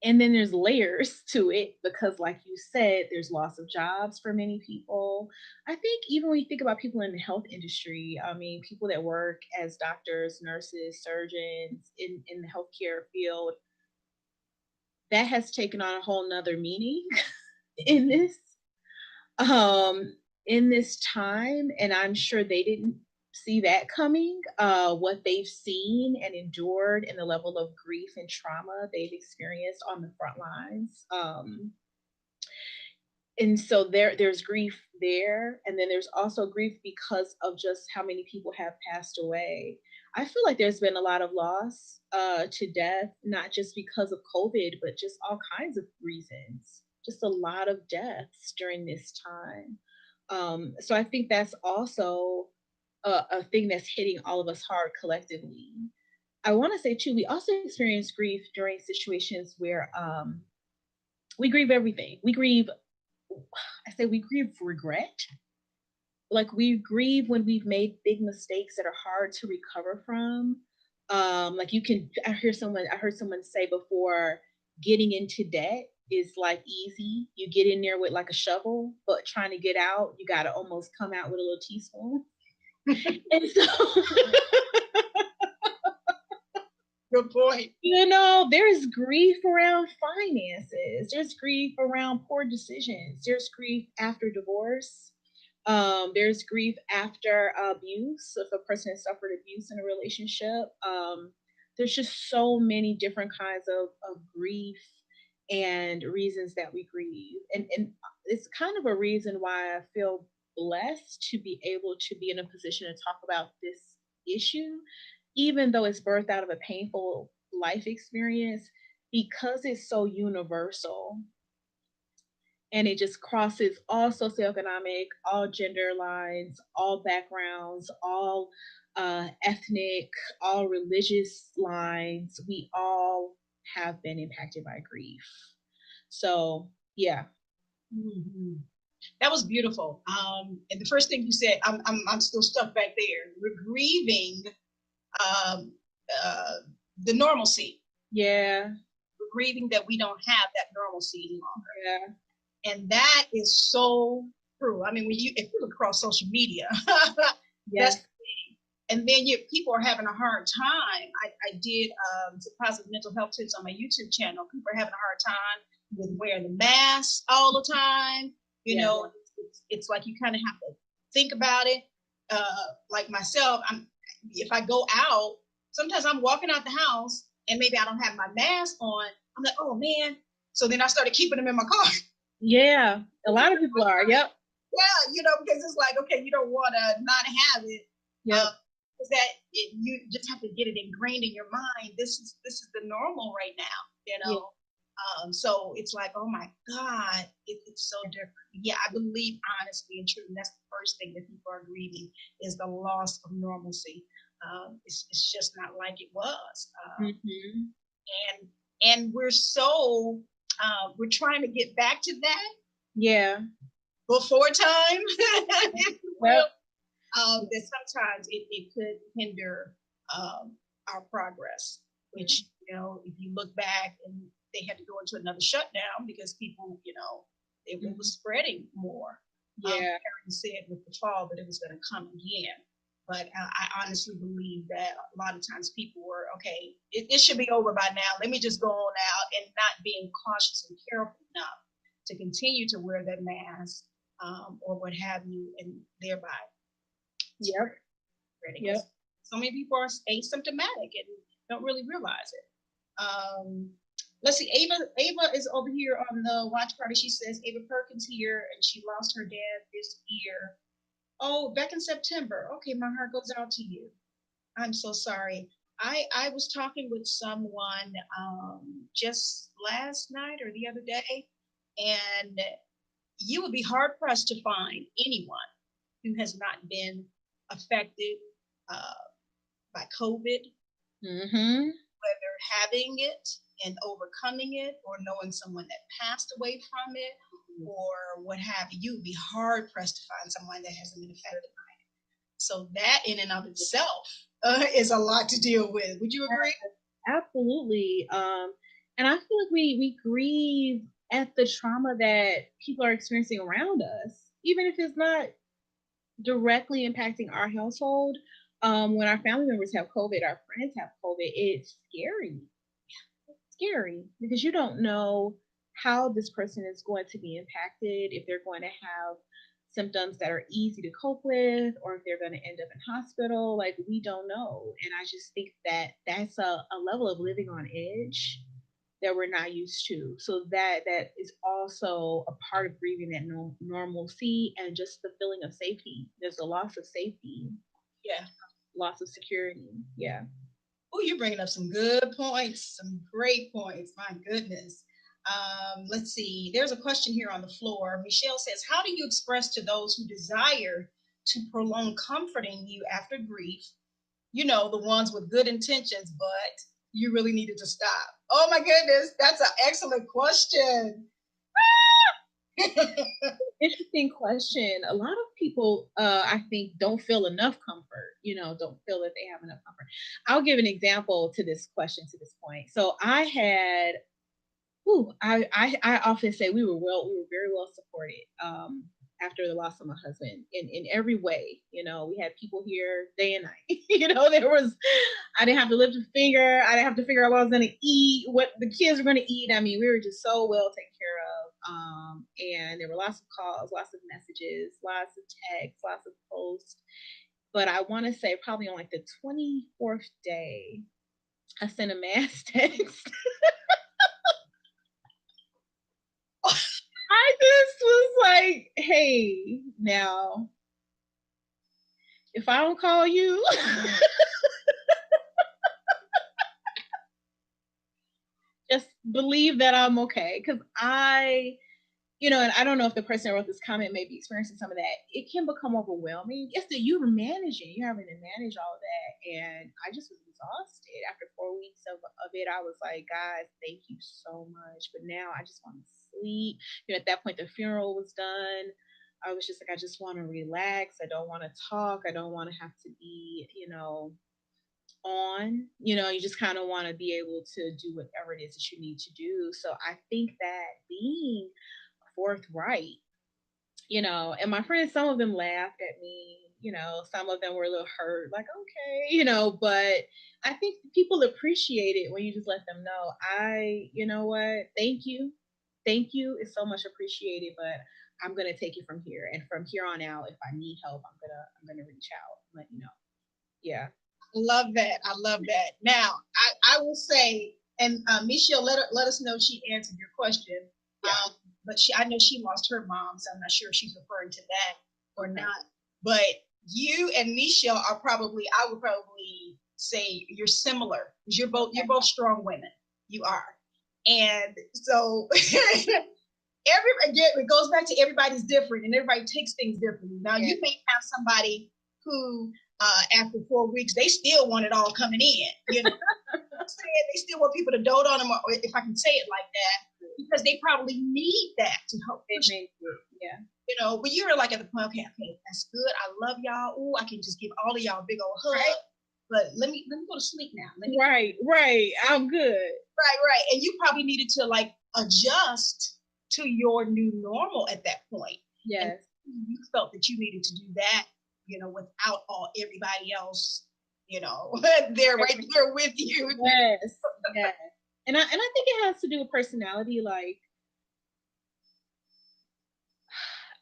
And then there's layers to it because, like you said, there's loss of jobs for many people. I think even when you think about people in the health industry, I mean, people that work as doctors, nurses, surgeons in the healthcare field, that has taken on a whole nother meaning in this um in this time, and I'm sure they didn't see that coming. What they've seen and endured and the level of grief and trauma they've experienced on the front lines. And so there's grief there, and then there's also grief because of just how many people have passed away. I feel like there's been a lot of loss to death, not just because of COVID, but just all kinds of reasons. Just a lot of deaths during this time. So I think that's also a thing that's hitting all of us hard collectively. I want to say too, we also experience grief during situations where we grieve everything. We grieve regret. Like, we grieve when we've made big mistakes that are hard to recover from. Like, I heard someone say before, getting into debt is like easy. You get in there with like a shovel, but trying to get out, you got to almost come out with a little teaspoon. And so Good point. There's grief around finances. There's grief around poor decisions. There's grief after divorce. There's grief after abuse. If a person has suffered abuse in a relationship, there's just so many different kinds of grief and reasons that we grieve. And it's kind of a reason why I feel blessed to be able to be in a position to talk about this issue, even though it's birthed out of a painful life experience, because it's so universal and it just crosses all socioeconomic, all gender lines, all backgrounds, all ethnic, all religious lines. We all have been impacted by grief. So, yeah. Mm-hmm. That was beautiful. And the first thing you said, I'm still stuck back there. We're grieving the normalcy. Yeah. We're grieving that we don't have that normalcy any longer. Yeah. And that is so true. I mean, if you look across social media, yes. That's, and then people are having a hard time. I did some positive mental health tips on my YouTube channel. People are having a hard time with wearing the mask all the time. You know, it's like you kind of have to think about it. Like myself, if I go out, sometimes I'm walking out the house and maybe I don't have my mask on. I'm like, oh man. So then I started keeping them in my car. Yeah, a lot of people are. Yep. Yeah, because it's like, okay, you don't want to not have it. Yeah. You just have to get it ingrained in your mind. This is the normal right now. Yeah. So it's like, oh my God, it's so different. Yeah, I believe honestly and truly, that's the first thing that people are grieving is the loss of normalcy. It's just not like it was. And we're so we're trying to get back to that. Yeah. Before time. Well, that sometimes it could hinder our progress, which, if you look back and they had to go into another shutdown because people, it was spreading more. Yeah. Karen said with the fall that it was going to come again. But I honestly believe that a lot of times people were, okay, it should be over by now. Let me just go on out, and not being cautious and careful enough to continue to wear that mask or what have you, and thereby spreading. Yep. So many people are asymptomatic and don't really realize it. Let's see, Ava is over here on the watch party. She says Ava Perkins here, and she lost her dad this year. Oh, back in September. Okay, my heart goes out to you. I'm so sorry. I was talking with someone just last night or the other day, and you would be hard pressed to find anyone who has not been affected by COVID, whether having it and overcoming it, or knowing someone that passed away from it, or what have you. You would be hard pressed to find someone that hasn't been affected by it. So that in and of itself is a lot to deal with. Would you agree? Absolutely. And I feel like we grieve at the trauma that people are experiencing around us, even if it's not directly impacting our household. When our family members have COVID, our friends have COVID, it's scary. It's scary because you don't know how this person is going to be impacted, if they're going to have symptoms that are easy to cope with, or if they're going to end up in hospital. Like, we don't know. And I just think that that's a level of living on edge that we're not used to. So that is also a part of grieving, that normalcy and just the feeling of safety. There's a loss of safety. Yeah. Loss of security. Yeah. Oh, you're bringing up some good points, some great points. My goodness. Let's see. There's a question here on the floor. Michelle says, how do you express to those who desire to prolong comforting you after grief? You know, the ones with good intentions, but you really needed to stop. Oh my goodness, that's an excellent question. Interesting question. A lot of people, I think, don't feel enough comfort. Don't feel that they have enough comfort. I'll give an example to this question, to this point. So I had, I often say we were very well supported. After the loss of my husband, in every way. We had people here day and night. I didn't have to lift a finger. I didn't have to figure out what I was going to eat, what the kids were going to eat. I mean, we were just so well taken care of. And there were lots of calls, lots of messages, lots of texts, lots of posts. But I want to say probably on like the 24th day, I sent a mass text. I just was like, hey, now, if I don't call you, just believe that I'm okay. Because and I don't know if the person who wrote this comment may be experiencing some of that. It can become overwhelming. Yes, that you're having to manage all of that. And I just was exhausted. After 4 weeks of it, I was like, guys, thank you so much. But now I just want to sleep. At that point, the funeral was done. I was just like, I just want to relax. I don't want to talk. I don't want to have to be, on. You just kind of want to be able to do whatever it is that you need to do. So I think that being forthright, and my friends, some of them laughed at me, some of them were a little hurt, like, okay, but I think people appreciate it when you just let them know, you know what, thank you, it's so much appreciated, but I'm gonna take it from here, and from here on out, if I need help, I'm gonna reach out and let you know. Yeah. Love that. I love that. Now, I will say, and Michelle, let us know she answered your question. Yeah. But I know she lost her mom, so I'm not sure if she's referring to that or not. But you and Michelle are probably, I would probably say you're similar. You're both strong women. You are. And so again, it goes back to everybody's different and everybody takes things differently. Now, you may have somebody who after 4 weeks, they still want it all coming in. They still want people to dote on them, or if I can say it like that, because they probably need that to help push it. Yeah. But you're like at the point, okay, that's good. I love y'all. Oh, I can just give all of y'all a big old hug. Right. But let me go to sleep now. Right. I'm good. Right. And you probably needed to like adjust to your new normal at that point. Yes. And you felt that you needed to do that, without everybody else, they're right there with you. Yes. Yes. And I think it has to do with personality. Like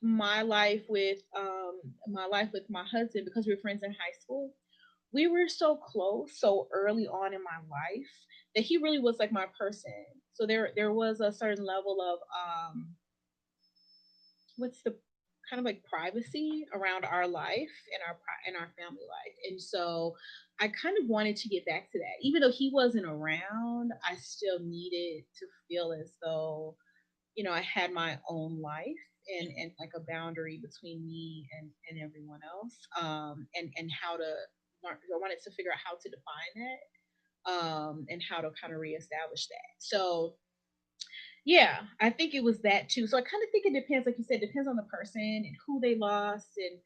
my life with my husband, because we were friends in high school, we were so close so early on in my life that he really was like my person. So there was a certain level of what's the kind of like privacy around our life and our family life. And so I kind of wanted to get back to that. Even though he wasn't around, I still needed to feel as though, I had my own life and like a boundary between me and everyone else. And how to learn, I wanted to figure out how to define that, and how to kind of reestablish that. So yeah, I think it was that too. So I kind of think it depends, like you said, depends on the person and who they lost, and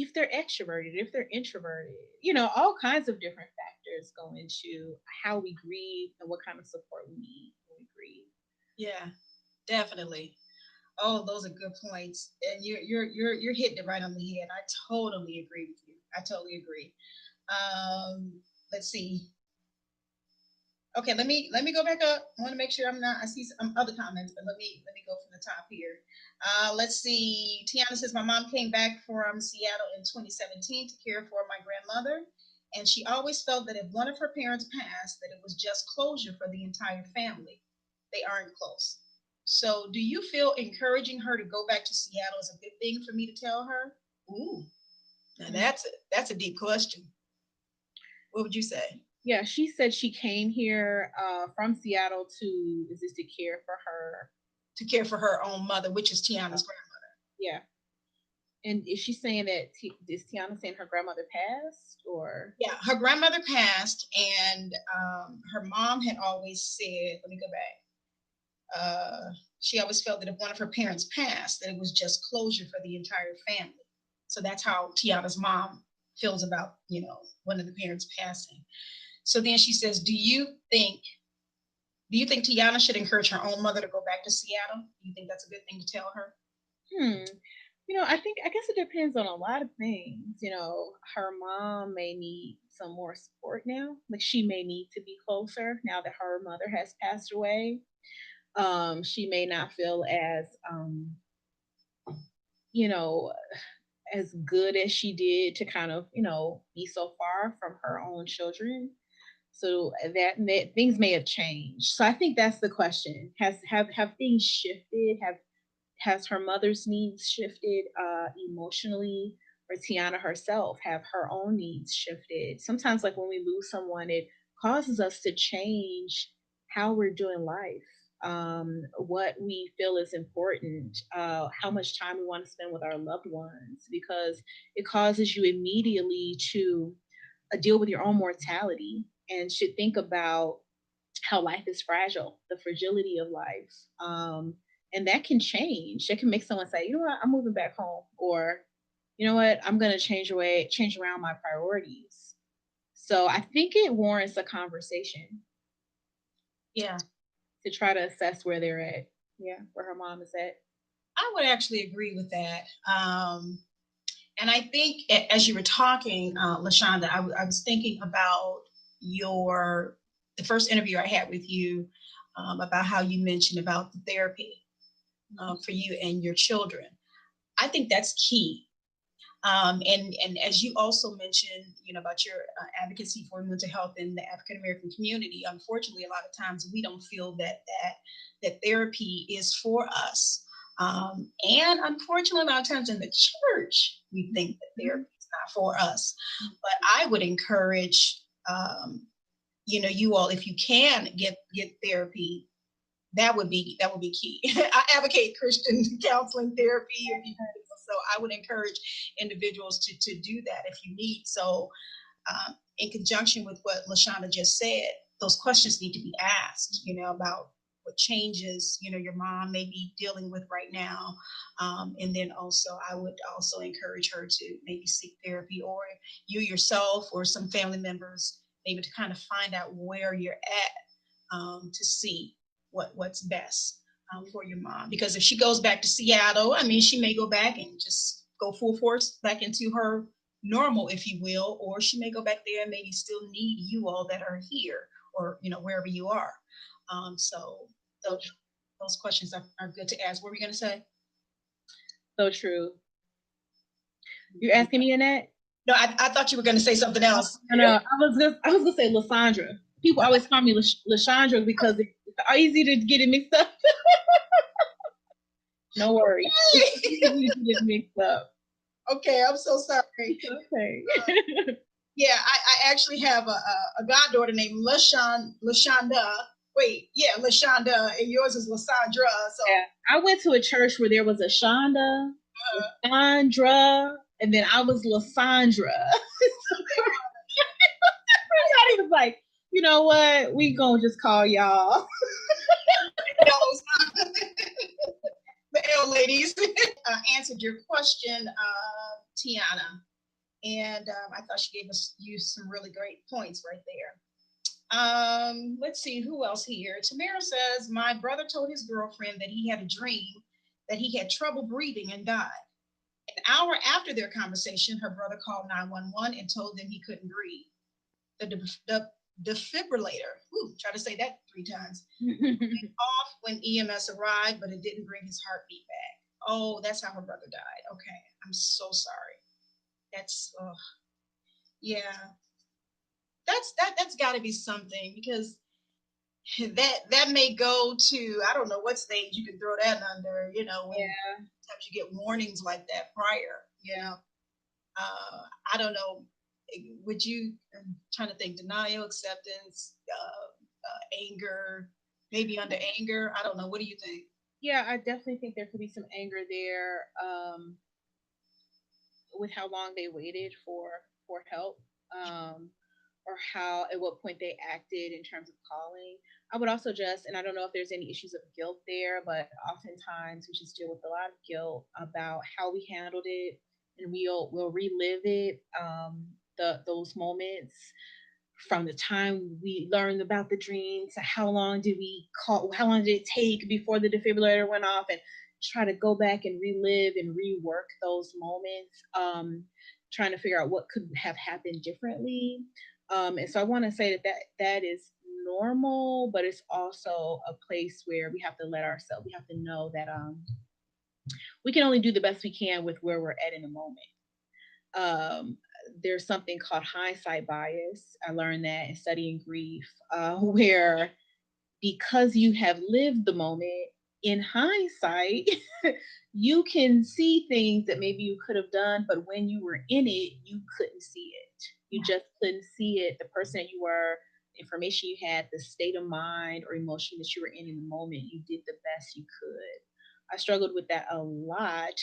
if they're extroverted, if they're introverted, you know, all kinds of different factors go into how we grieve and what kind of support we need when we grieve. Yeah, definitely. Oh, those are good points, and you're hitting it right on the head. I totally agree with you. I totally agree. Um, let's see. Okay, let me go back up. I want to make sure I'm not. I see some other comments, but let me go from the top here. Let's see. Tiana says my mom came back from Seattle in 2017 to care for my grandmother, and she always felt that if one of her parents passed, that it was just closure for the entire family. They aren't close. So, do you feel encouraging her to go back to Seattle is a good thing for me to tell her? Ooh, now that's a deep question. What would you say? Yeah, she said she came here from Seattle to, is this to care for her? To care for her own mother, which is Tiana's grandmother. Yeah. And is she saying that, is Tiana saying her grandmother passed or? Yeah, her grandmother passed, and her mom had always said, let me go back. She always felt that if one of her parents passed, that it was just closure for the entire family. So that's how Tiana's mom feels about, one of the parents passing. So then she says, do you think Tiana should encourage her own mother to go back to Seattle? Do you think that's a good thing to tell her? I guess it depends on a lot of things. Her mom may need some more support now. Like she may need to be closer now that her mother has passed away. She may not feel as, you know, as good as she did to kind of, be so far from her own children. So that things may have changed. So I think that's the question. Have things shifted? Has her mother's needs shifted emotionally, or Tiana herself have her own needs shifted? Sometimes, like when we lose someone, it causes us to change how we're doing life, what we feel is important, how much time we want to spend with our loved ones, because it causes you immediately to deal with your own mortality and should think about how life is fragile, the fragility of life. And that can change. That can make someone say, you know what, I'm moving back home, or you know what, I'm going to change around my priorities. So I think it warrants a conversation. Yeah. To try to assess where they're at. Yeah, where her mom is at. I would actually agree with that. And I think as you were talking, LaShonda, I was thinking about the first interview I had with you about how you mentioned about the therapy for you and your children. I think that's key. And as you also mentioned, about your advocacy for mental health in the African American community. Unfortunately, a lot of times we don't feel that therapy is for us. And unfortunately, a lot of times in the church, we think that therapy is not for us. But I would encourage, you all, if you can get therapy, that would be key. I advocate Christian counseling therapy. So I would encourage individuals to do that if you need. So in conjunction with what LaShonda just said, those questions need to be asked, about what changes, your mom may be dealing with right now. And then also, I would also encourage her to maybe seek therapy, or you yourself or some family members, maybe to kind of find out where you're at to see what's best for your mom. Because if she goes back to Seattle, she may go back and just go full force back into her normal, if you will, or she may go back there and maybe still need you all that are here, or wherever you are. So those questions are good to ask. What were we going to say? So true. You're asking me, Annette? No, I thought you were going to say something else. No, I was gonna say Lisandra. People always call me Lisandra because it's easy to get it mixed up. No worries. It's easy to get it mixed up. Okay, I'm so sorry. Okay. Yeah, I actually have a goddaughter named LaShonda. Wait, yeah, LaShonda, and yours is Lisandra. So yeah, I went to a church where there was a Shonda, Lisandra, and then I was Lisandra. Everybody was like, you know what? We gonna just call y'all. The L ladies answered your question, Tiana. And I thought she gave us you some really great points right there. Let's see who else here. Tamara says, my brother told his girlfriend that he had a dream that he had trouble breathing and died. An hour after their conversation, her brother called 911 and told them he couldn't breathe. The defibrillator, try to say that 3 times, went off when EMS arrived, but it didn't bring his heartbeat back. Oh, that's how her brother died. Okay, I'm so sorry. That's, yeah, that's got to be something, because that may go to, I don't know what stage you can throw that under, when sometimes you get warnings like that prior, I don't know. Would you, I'm trying to think, denial, acceptance, anger, maybe under anger? I don't know. What do you think? Yeah, I definitely think there could be some anger there, with how long they waited for help, or how at what point they acted in terms of calling. I would also just, and I don't know if there's any issues of guilt there, but oftentimes we just deal with a lot of guilt about how we handled it, and we'll relive it, those moments from the time we learned about the dream to how long did it take before the defibrillator went off, and try to go back and relive and rework those moments, trying to figure out what could have happened differently. And so I want to say that is normal, but it's also a place where we have to we have to know that we can only do the best we can with where we're at in the moment. There's something called hindsight bias. I learned that in studying grief, where because you have lived the moment, in hindsight, you can see things that maybe you could have done, but when you were in it, you couldn't see it. You just couldn't see it. The person that you were, the information you had, the state of mind or emotion that you were in the moment, you did the best you could. I struggled with that a lot.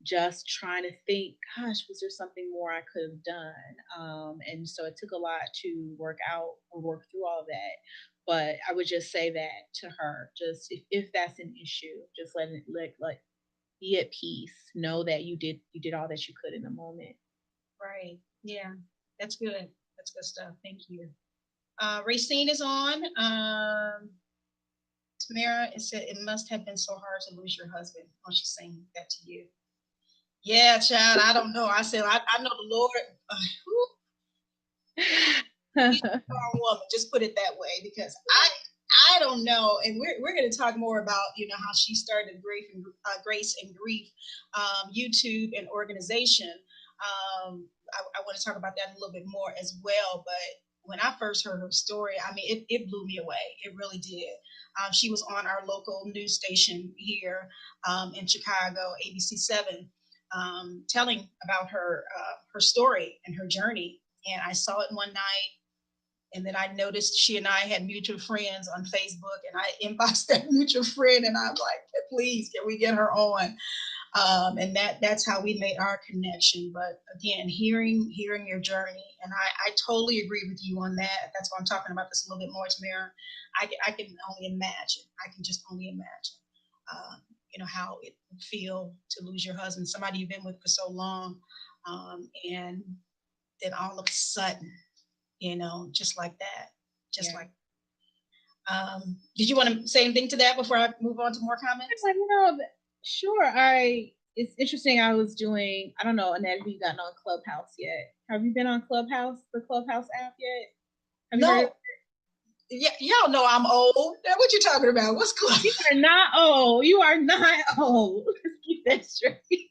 Just trying to think, gosh, was there something more I could have done? And so it took a lot to work out or work through all of that. But I would just say that to her, just if that's an issue, just let be at peace. Know that you did all that you could in the moment. Right. Yeah. That's good. That's good stuff. Thank you. Racine is on. Tamara, it said it must have been so hard to lose your husband. Oh, she's saying that to you. Yeah, child. I don't know. I said I know the Lord. She's a strong woman. Just put it that way, because I don't know, and we're going to talk more about how she started Grace and Grief YouTube and organization. I want to talk about that a little bit more as well. But when I first heard her story, I mean, it blew me away. It really did. She was on our local news station here in Chicago, ABC7, telling about her story and her journey. And I saw it one night, and then I noticed she and I had mutual friends on Facebook, and I inboxed that mutual friend, and I'm like, please, can we get her on? And that's how we made our connection. But again, hearing your journey, and I totally agree with you on that. That's why I'm talking about this a little bit more, Tamara. I can only imagine. I can just only imagine, how it would feel to lose your husband, somebody you've been with for so long, and then all of a sudden, just like that, just like. Did you want to say anything to that before I move on to more comments? Sure. It's interesting. I don't know, Annette, have you gotten on Clubhouse yet? Have you been on Clubhouse, the Clubhouse app yet? Have you heard of it? Yeah, y'all know I'm old. What you talking about? What's Clubhouse? You are not old. You are not old. Let's keep that straight.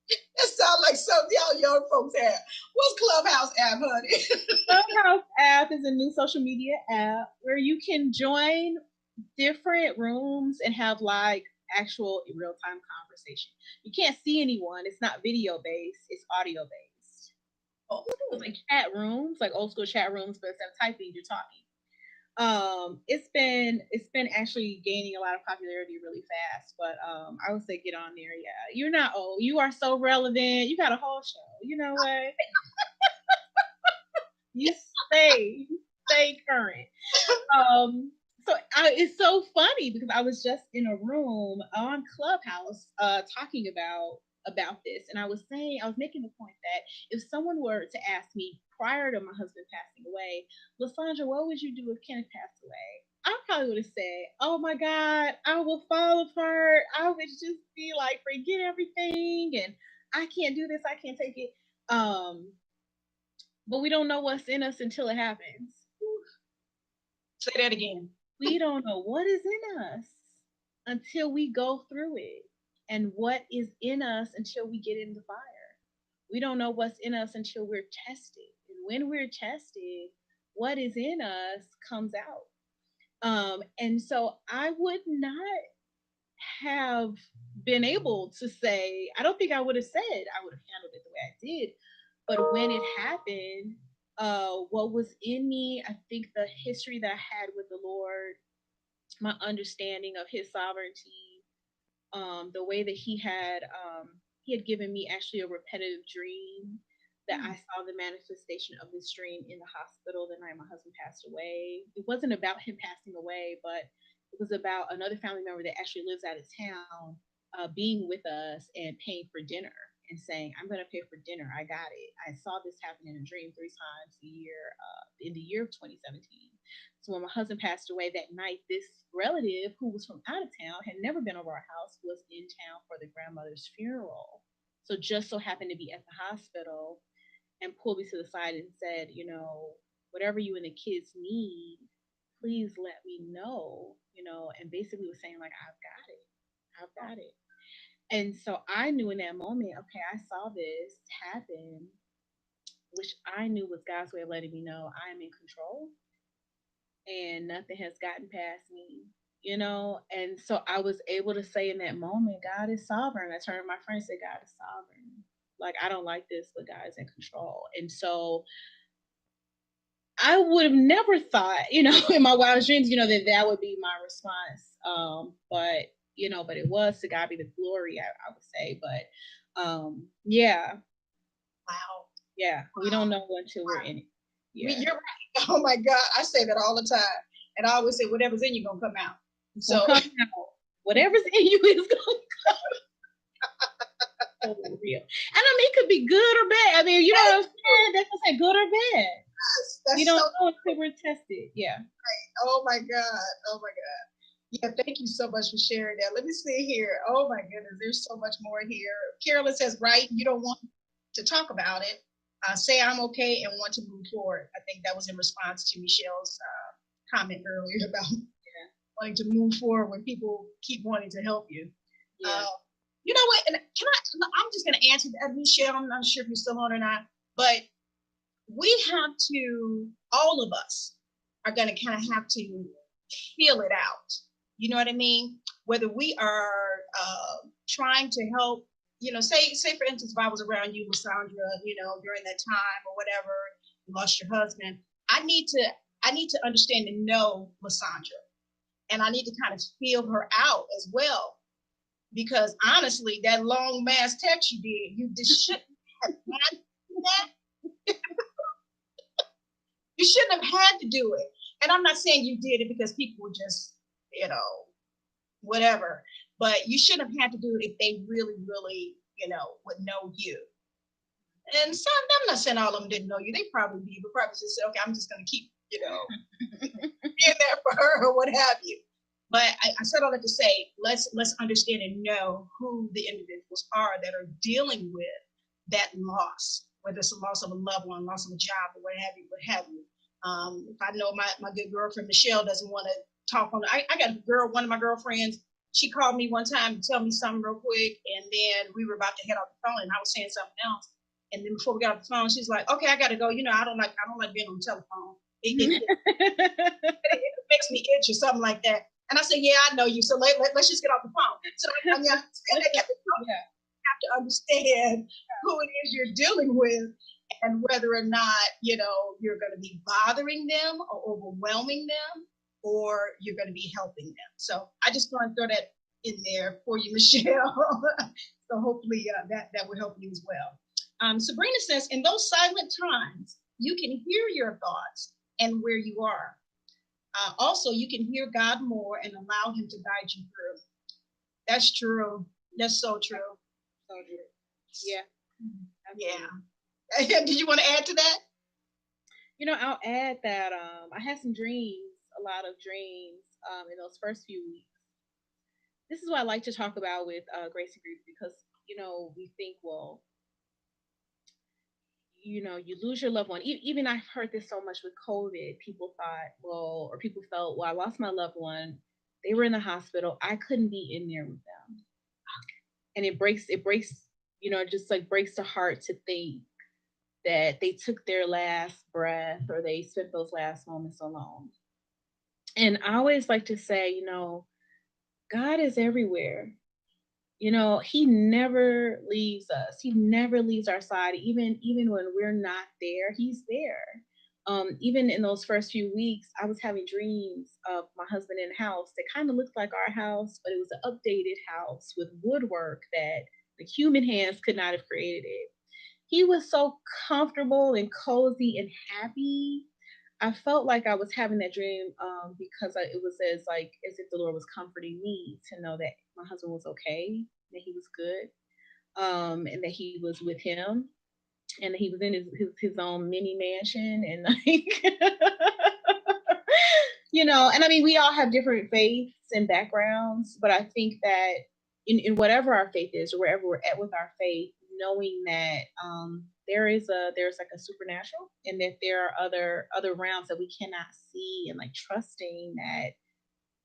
That sounds like something y'all young folks have. What's Clubhouse app, honey? Clubhouse app is a new social media app where you can join different rooms and have like actual real-time conversation. You can't see anyone. It's not video based. It's audio based. Oh, it's like chat rooms, like old school chat rooms, but instead of typing, you're talking. It's been actually gaining a lot of popularity really fast, but I would say get on there. Yeah, you're not old. You are so relevant. You got a whole show. You know what? you stay current. So it's so funny because I was just in a room on Clubhouse talking about about this. And I was making the point that if someone were to ask me prior to my husband passing away, Lisandra, what would you do if Kenneth passed away? I probably would have said, oh my God, I will fall apart. I would just be like, forget everything. And I can't do this. I can't take it. But we don't know what's in us until it happens. Say that again. We don't know what is in us until we go through it, and what is in us until we get in the fire. We don't know what's in us until we're tested. And when we're tested, what is in us comes out. And so I would not have been able to say, I don't think I would have said I would have handled it the way I did. But when it happened, what was in me, I think the history that I had with the Lord, my understanding of his sovereignty, the way that he had given me actually a repetitive dream that I saw the manifestation of this dream in the hospital the night my husband passed away. It wasn't about him passing away, but it was about another family member that actually lives out of town being with us and paying for dinner and saying, I'm going to pay for dinner. I got it. I saw this happen in a dream 3 times a year in the year of 2017. So when my husband passed away that night, this relative who was from out of town, had never been over our house, was in town for the grandmother's funeral. So just so happened to be at the hospital and pulled me to the side and said, whatever you and the kids need, please let me know, and basically was saying like, I've got it. And so I knew in that moment, okay, I saw this happen, which I knew was God's way of letting me know I am in control and nothing has gotten past me, And so I was able to say in that moment, God is sovereign. I turned to my friend and said, God is sovereign. Like, I don't like this, but God is in control. And so I would have never thought, in my wildest dreams, that would be my response. But it was, to God be the glory, I would say. But yeah. Wow. Yeah. We don't know until we're in it. Yeah. You're right. Oh my God. I say that all the time. And I always say, whatever's in you gonna come out. So whatever's in you is gonna come. Real. And I mean, it could be good or bad. I mean, you know what I'm saying? That's what I say, good or bad. We don't know until we're tested. Yeah. Right. Oh my God. Oh my God. Yeah, thank you so much for sharing that. Let me see here. Oh my goodness, there's so much more here. Carolyn says, right, you don't want to talk about it. Say I'm okay and want to move forward. I think that was in response to Michelle's comment earlier about wanting to move forward when people keep wanting to help you. Yeah. You know what? And I'm just going to answer that, Michelle. I'm not sure if you're still on or not, but we have to, all of us are going to kind of have to feel it out. You know what I mean? Whether we are trying to help, say for instance, if I was around you, Lisandra, during that time or whatever, you lost your husband, I need to understand and know Lisandra. And I need to kind of feel her out as well. Because honestly, that long mass text you did, you just shouldn't have had to do that. You shouldn't have had to do it. And I'm not saying you did it because people were just, whatever. But you shouldn't have had to do it if they really, really, would know you. And some, I'm not saying all of them didn't know you. They probably did, but probably just said, okay, I'm just going to keep, being there for her or what have you. But I said all that to say, let's understand and know who the individuals are that are dealing with that loss, whether it's a loss of a loved one, loss of a job, or what have you. If I know my good girlfriend Michelle doesn't want to talk on, I got a girl, one of my girlfriends, she called me one time to tell me something real quick, and then we were about to head off the phone, and I was saying something else, and then before we got off the phone, she's like, "Okay, I got to go. I don't like being on the telephone. It makes me itch or something like that." And I said, "Yeah, I know you. So let's just get off the phone." So you have to understand who it is you're dealing with, and whether or not you're going to be bothering them or overwhelming them, or you're going to be helping them. So I just want to throw that in there for you, Michelle. So hopefully that will help you as well. Sabrina says, in those silent times, you can hear your thoughts and where you are. Also, you can hear God more and allow him to guide you through. That's true. That's so true. So true. Yeah. Yeah. Did you want to add to that? I'll add that I had some dreams, a lot of dreams in those first few weeks. This is what I like to talk about with grace and grief because, we think, well, you lose your loved one. Even I've heard this so much with COVID. People thought, well, or people felt, well, I lost my loved one. They were in the hospital. I couldn't be in there with them. And it breaks, just like breaks the heart to think that they took their last breath or they spent those last moments alone. And I always like to say, God is everywhere. He never leaves us. He never leaves our side. Even when we're not there, he's there. Even in those first few weeks, I was having dreams of my husband in a house that kind of looked like our house, but it was an updated house with woodwork that the human hands could not have created it. He was so comfortable and cozy and happy. I felt like I was having that dream because it was as if the Lord was comforting me to know that my husband was okay, that he was good, and that he was with him, and that he was in his own mini mansion, and and I mean, we all have different faiths and backgrounds, but I think that in whatever our faith is or wherever we're at with our faith, knowing that there's like a supernatural and that there are other realms that we cannot see, and like trusting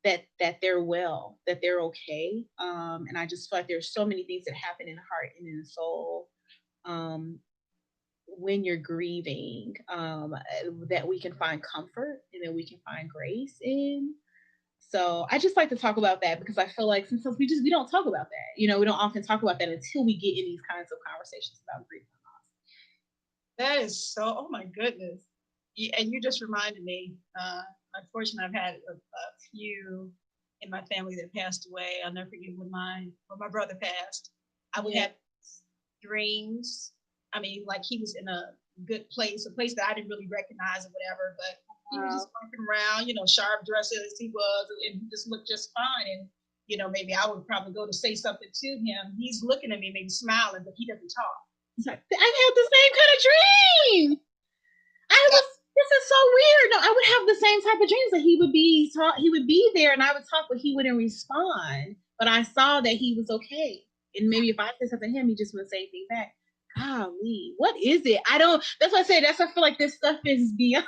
that they're well, that they're okay. And I just feel like there's so many things that happen in the heart and in the soul when you're grieving, that we can find comfort and that we can find grace in. So I just like to talk about that because I feel like sometimes we don't talk about that. We don't often talk about that until we get in these kinds of conversations about grief and loss. That is so, oh my goodness. And you just reminded me, unfortunately, I've had a few in my family that passed away. I'll never forget when my brother passed. I would have dreams. I mean, like he was in a good place, a place that I didn't really recognize or whatever, but he was just walking around, sharp dresses as he was, and he just looked just fine. And, maybe I would probably go to say something to him. He's looking at me, maybe smiling, but he doesn't talk. I've had the same kind of dream. This is so weird. No, I would have the same type of dreams that he would be there and I would talk, but he wouldn't respond. But I saw that he was okay. And maybe if I said something to him, he just wouldn't say anything back. Golly, what is it? That's what I said. I feel like this stuff is beyond.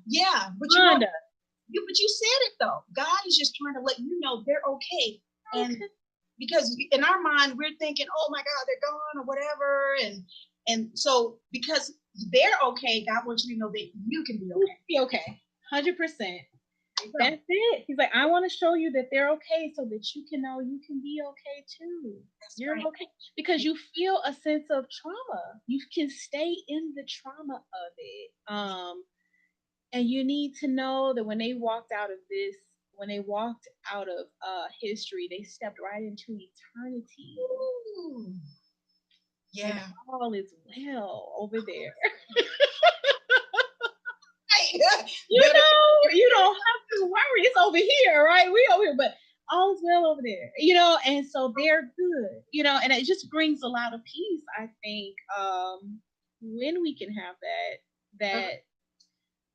Yeah. But you said it though. God is just trying to let you know they're okay. And because in our mind, we're thinking, oh my God, they're gone or whatever. And so because they're okay, God wants you to know that you can be okay. Be okay. 100%. That's it. He's like, I want to show you that they're okay so that you can know you can be okay too. You're okay. Because you feel a sense of trauma. You can stay in the trauma of it. And you need to know that when they walked out of history, they stepped right into eternity. Ooh. Yeah. And all is well over there. You don't have to worry. It's over here, right? We over here, but all's well over there, and so they're good, and it just brings a lot of peace, I think, when we can have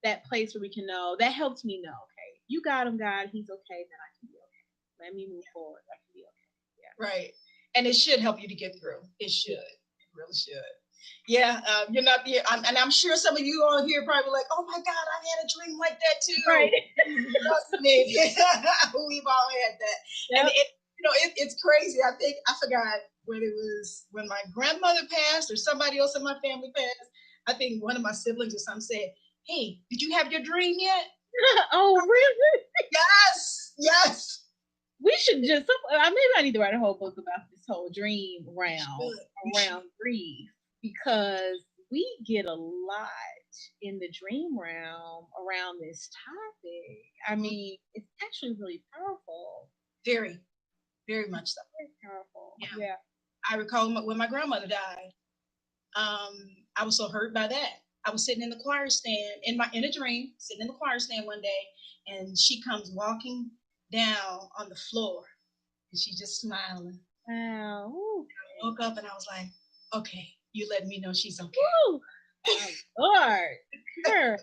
that place where we can know. That helps me know, okay, you got him, God, he's okay, then I can be okay. Let me move forward. I can be okay. Yeah. Right. And it should help you to get through. It should. It really should. Yeah, you're not the, and I'm sure some of you all here probably like, oh my God, I had a dream like that too. Right. Trust me, we've all had that. Yep. And it's crazy. I forgot when my grandmother passed or somebody else in my family passed. I think one of my siblings or something said, hey, did you have your dream yet? Oh, really? Yes. We should maybe I need to write a whole book about this whole dream around grief, because we get a lot in the dream realm around this topic. I mean, it's actually really powerful. Very, very much so. Very powerful. Yeah. I recall when my grandmother died, I was so hurt by that. I was sitting in the choir stand in a dream, sitting in the choir stand one day, and she comes walking down on the floor, and she's just smiling. Wow. woke up and I was like, okay, you let me know she's okay. Woo! My Lord, girl.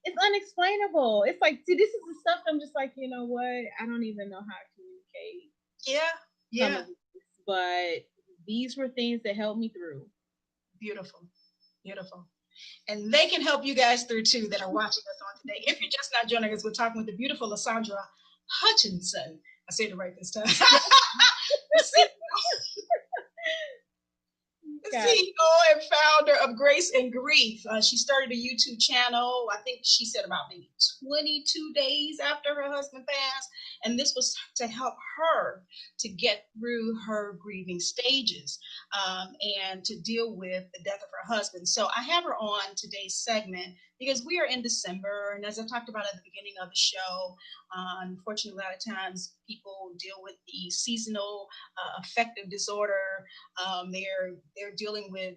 It's unexplainable. It's like, see, this is the stuff I'm just like, you know what? I don't even know how to communicate Yeah, some yeah. of these, but these were things that helped me through. Beautiful, beautiful. And they can help you guys through too that are watching us on today. If you're just not joining us, we're talking with the beautiful Lisandra Hutchison. I said it right this time. The CEO and founder of Grace and Grief. She started a YouTube channel, I think she said about maybe 22 days after her husband passed. And this was to help her to get through her grieving stages and to deal with the death of her husband. So I have her on today's segment because we are in December. And as I talked about at the beginning of the show, unfortunately, a lot of times people deal with the seasonal affective disorder. They're dealing with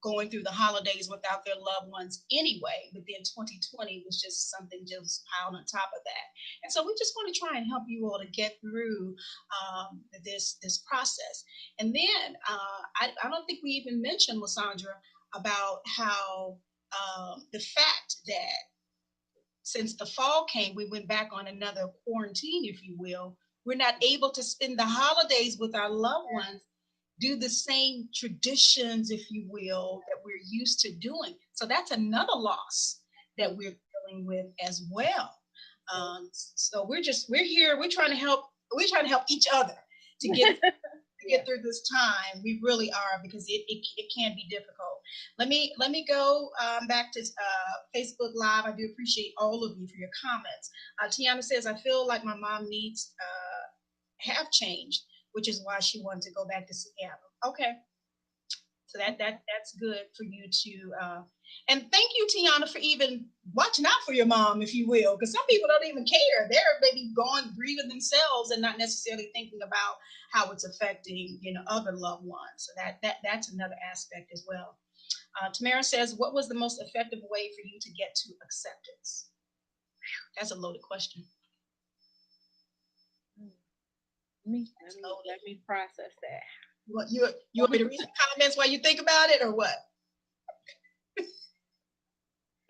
going through the holidays without their loved ones anyway. But then 2020 was just something just piled on top of that. And so we just want to try and help you all to get through this process. And then I don't think we even mentioned, Lisandra, about how the fact that since the fall came, we went back on another quarantine, if you will. We're not able to spend the holidays with our loved ones, do the same traditions, if you will, that we're used to doing. So that's another loss that we're dealing with as well. So we're here. We're trying to help. We're trying to help each other to get through this time. We really are, because it can be difficult. Let me go back to Facebook Live. I do appreciate all of you for your comments. Tiana says, I feel like my mom needs have changed, which is why she wanted to go back to Seattle. Okay, so that's good for you to. And thank you, Tiana, for even watching out for your mom, if you will, because some people don't even care. They're maybe going grieving themselves and not necessarily thinking about how it's affecting other loved ones. So that's another aspect as well. Tamara says, what was the most effective way for you to get to acceptance? That's a loaded question. Let me process that. What, you want me to read the comments while you think about it, or what?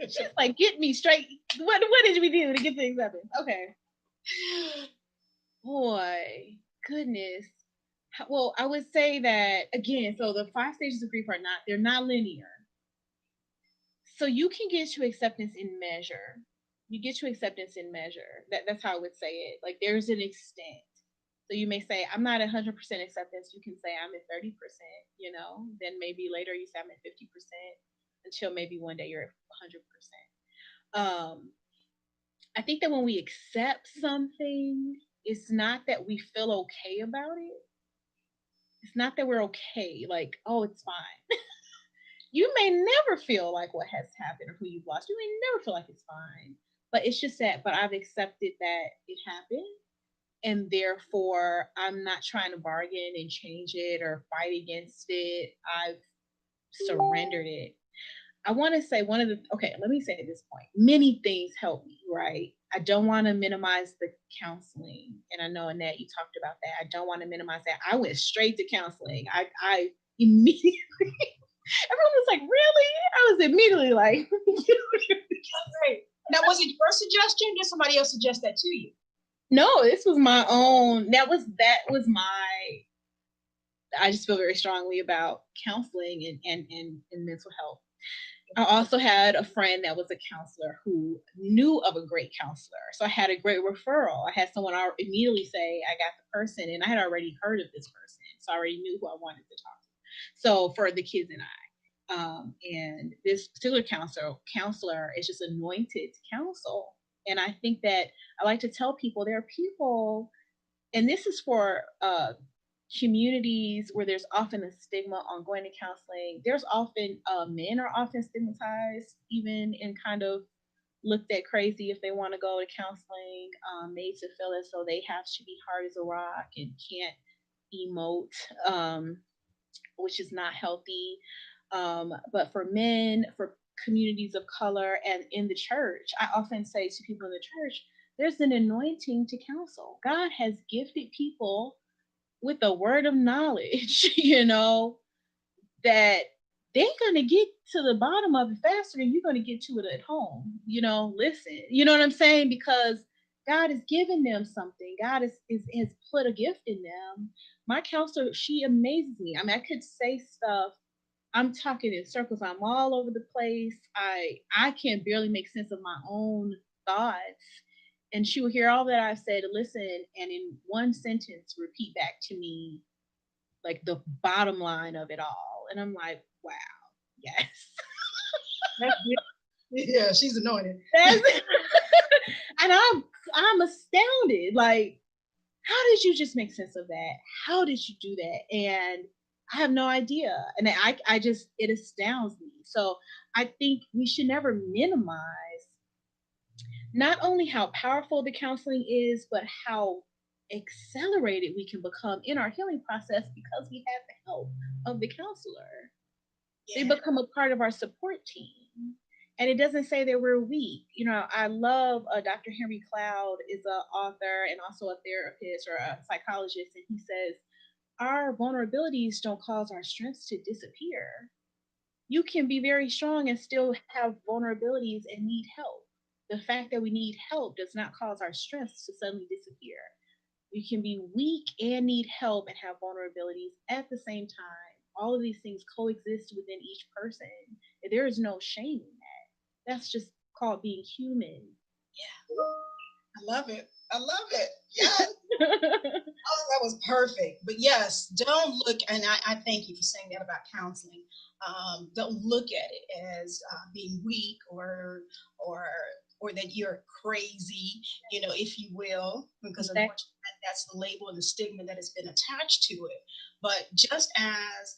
Just like, get me straight. What did we do to get to acceptance? Okay. Boy, goodness. Well, I would say that again. So the 5 stages of grief they're not linear. So you can get to acceptance in measure. You get to acceptance in measure. That's how I would say it. Like, there's an extent. So you may say, I'm not 100% acceptance. You can say I'm at 30%, then maybe later you say I'm at 50%, until maybe one day you're at 100%. I think that when we accept something, it's not that we feel okay about it. It's not that we're okay, like, oh, it's fine. You may never feel like what has happened or who you've lost. You may never feel like it's fine. But it's just that, but I've accepted that it happened. And therefore, I'm not trying to bargain and change it or fight against it. I've surrendered it. I want to say let me say at this point, many things help me, right? I don't want to minimize the counseling. And I know, Annette, you talked about that. I don't want to minimize that. I went straight to counseling. I immediately, everyone was like, really? I was immediately like, now, was it your suggestion? Did somebody else suggest that to you? No, this was my own. That was my. I just feel very strongly about counseling and mental health. I also had a friend that was a counselor who knew of a great counselor. So I had a great referral. I had someone immediately say, I got the person, and I had already heard of this person. So I already knew who I wanted to talk to. So for the kids and I, and this particular counselor is just anointed to counsel. And I think that I like to tell people there are people, and this is for communities where there's often a stigma on going to counseling. There's often men are often stigmatized, even, and kind of looked at crazy if they want to go to counseling, made to feel as though they have to be hard as a rock and can't emote, which is not healthy. But for men, for communities of color, and in the church, I often say to people in the church, There's an anointing to counsel. God has gifted people with a word of knowledge, that they're gonna get to the bottom of it faster than you're gonna get to it at home. Listen, you know what I'm saying? Because God has given them something. God has put a gift in them. My counselor, she amazes me. I mean, I could say stuff. I'm talking in circles. I'm all over the place. I can barely make sense of my own thoughts. And she will hear all that I've said, listen, and in one sentence repeat back to me like the bottom line of it all. And I'm like, wow, yes. Yeah, she's anointed. And I'm astounded. Like, how did you just make sense of that? How did you do that? And I have no idea. And I just, it astounds me. So I think we should never minimize not only how powerful the counseling is, but how accelerated we can become in our healing process because we have the help of the counselor. Yeah. They become a part of our support team. And it doesn't say that we're weak. I love Dr. Henry Cloud is an author and also a therapist or a psychologist. And he says, our vulnerabilities don't cause our strengths to disappear. You can be very strong and still have vulnerabilities and need help. The fact that we need help does not cause our strengths to suddenly disappear. We can be weak and need help and have vulnerabilities at the same time. All of these things coexist within each person. There is no shame in that. That's just called being human. Yeah. I love it. I love it. Yes. That was perfect. But yes, don't look, and I thank you for saying that about counseling. Don't look at it as being weak or that you're crazy, if you will, because unfortunately that's the label and the stigma that has been attached to it. But just as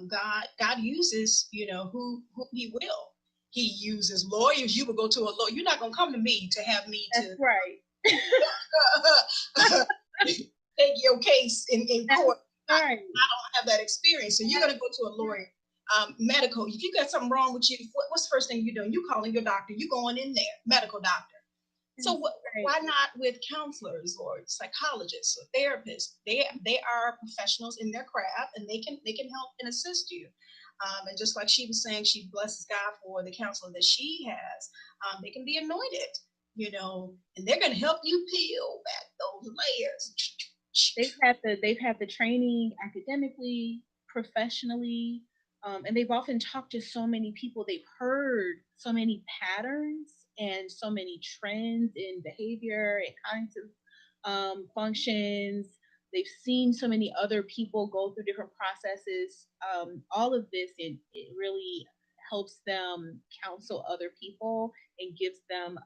God uses, who He will. He uses lawyers. You will go to a lawyer. You're not going to come to me to have me to. That's right. take your case in court. Right. I don't have that experience. So you're going to go to a lawyer. Medical, if you got something wrong with you, what's the first thing you're doing? You calling your doctor. You going in there, medical doctor. So why not with counselors or psychologists or therapists? They are professionals in their craft, and they can help and assist you. And just like she was saying, she blesses God for the counselor that she has. They can be anointed, and they're going to help you peel back those layers. They've had the training academically, professionally, and they've often talked to so many people. They've heard so many patterns and so many trends in behavior and cognitive functions. They've seen so many other people go through different processes. All of this, it really helps them counsel other people and gives them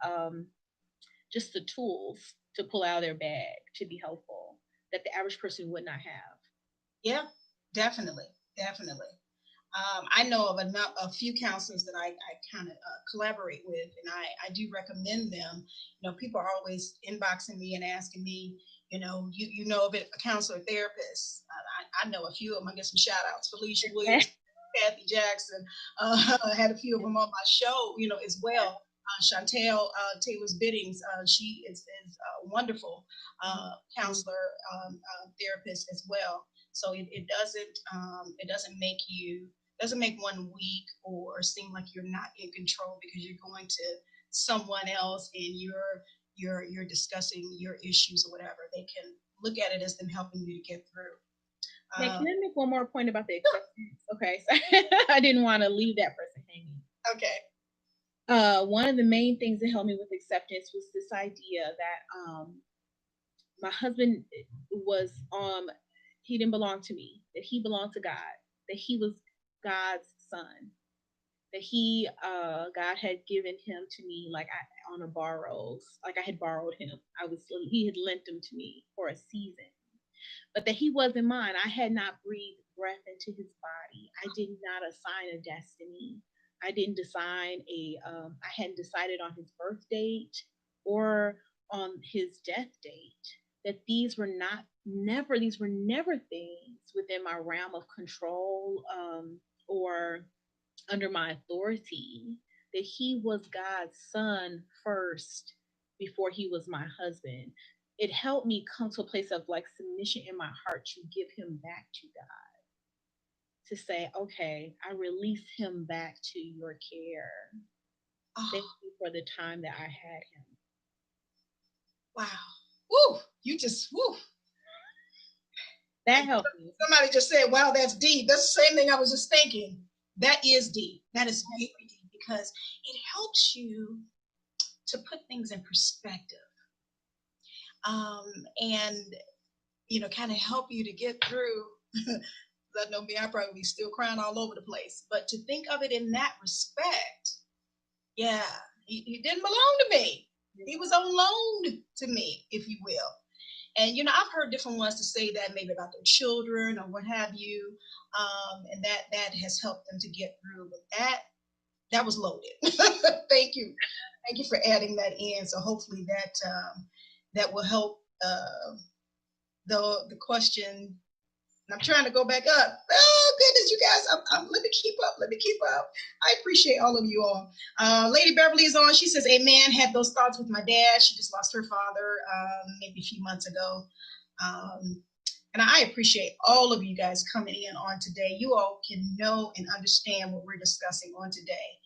just the tools to pull out of their bag to be helpful that the average person would not have. Yeah, definitely. I know of a few counselors that I kind of collaborate with, and I do recommend them. People are always inboxing me and asking me, you know of a counselor, therapist. I know a few of them. I get some shout outs. Felicia Williams, Kathy Jackson. I had a few of them on my show, as well. Chantel Taylor's Biddings, she is a wonderful counselor, therapist as well. So it doesn't make one weak or seem like you're not in control because you're going to someone else and you're discussing your issues or whatever. They can look at it as them helping you to get through. Can I make one more point about the acceptance? Okay, so I didn't want to leave that person hanging. Okay. One of the main things that helped me with acceptance was this idea that my husband was he didn't belong to me, that he belonged to God, that he was God's son, that God had given him to me like on a borrows, like I had borrowed him. He had lent him to me for a season, but that he wasn't mine. I had not breathed breath into his body. I did not assign a destiny. I didn't design I hadn't decided on his birth date or on his death date. That these were never things within my realm of control or under my authority. That he was God's son first before he was my husband, it helped me come to a place of like submission in my heart to give him back to God, to say, okay, I release him back to your care. Thank Oh, you for the time that I had him. wow. Woo! You just woo. That helped me. Somebody just said, wow, that's deep. That's the same thing I was just thinking. That is deep. That is very deep because it helps you to put things in perspective. And kind of help you to get through. I know me, I probably be still crying all over the place. But to think of it in that respect, yeah, he didn't belong to me. He was on loan to me, if you will. And I've heard different ones to say that maybe about their children or what have you, and that has helped them to get through. But that was loaded. Thank you for adding that in. So hopefully that will help the question. I'm trying to go back up. Oh goodness, you guys! Let me keep up. Let me keep up. I appreciate all of you all. Lady Beverly is on. She says, "Amen." Had those thoughts with my dad. She just lost her father maybe a few months ago, and I appreciate all of you guys coming in on today. You all can know and understand what we're discussing on today.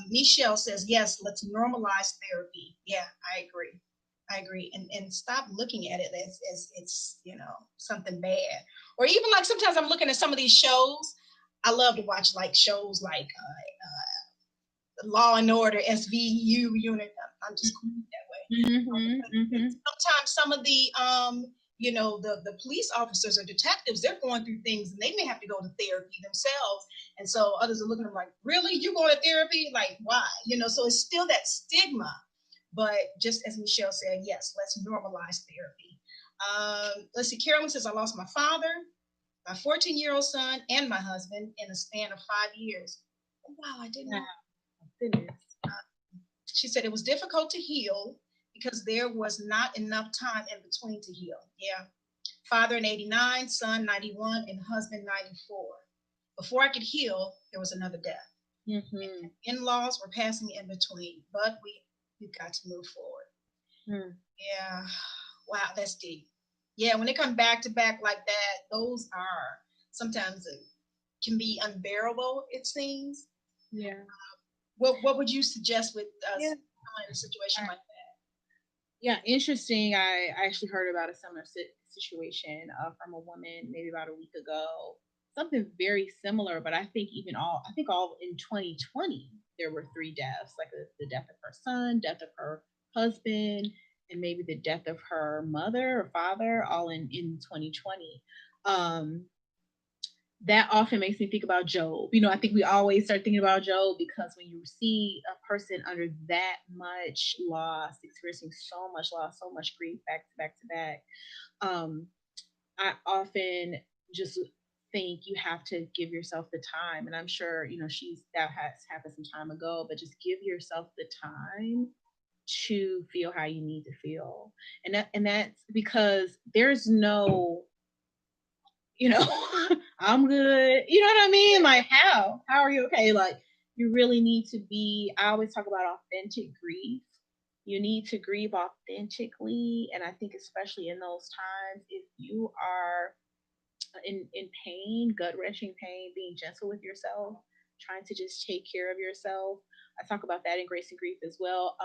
Michelle says, "Yes, let's normalize therapy." Yeah, I agree. I agree. And stop looking at it as it's, something bad. Or even like sometimes I'm looking at some of these shows. I love to watch like shows like Law and Order, SVU unit. I'm just calling it that way. Sometimes some of the police officers or detectives, they're going through things and they may have to go to therapy themselves. And so others are looking at them like, really? You going to therapy? Like, why? So it's still that stigma. But just as Michelle said, yes, let's normalize therapy. Let's see, Carolyn says, I lost my father, my 14-year-old son, and my husband in a span of 5 years. Oh, wow, I didn't know. She said it was difficult to heal because there was not enough time in between to heal. Yeah. Father in 89, son 91, and husband 94. Before I could heal, there was another death. In-laws were passing in between, but we've got to move forward. Yeah. Wow, that's deep. Yeah, when it comes back to back like that, those are sometimes can be unbearable, it seems. Yeah. What would you suggest with us in a situation like that? Yeah, interesting. I actually heard about a similar situation from a woman maybe about a week ago. Something very similar, but I think all in 2020 there were 3 deaths, like the death of her son, death of her husband, and maybe the death of her mother or father, all in 2020. That often makes me think about Job. I think we always start thinking about Job because when you see a person under that much loss, experiencing so much loss, so much grief back to back to back, I often just think you have to give yourself the time. And I'm sure, that has happened some time ago, but just give yourself the time to feel how you need to feel. And that's because there's no, I'm good. You know what I mean? Like, how are you okay? Like, you really need to be, I always talk about authentic grief. You need to grieve authentically. And I think especially in those times, if you are in pain, gut-wrenching pain, being gentle with yourself, trying to just take care of yourself. I talk about that in Grace and Grief as well.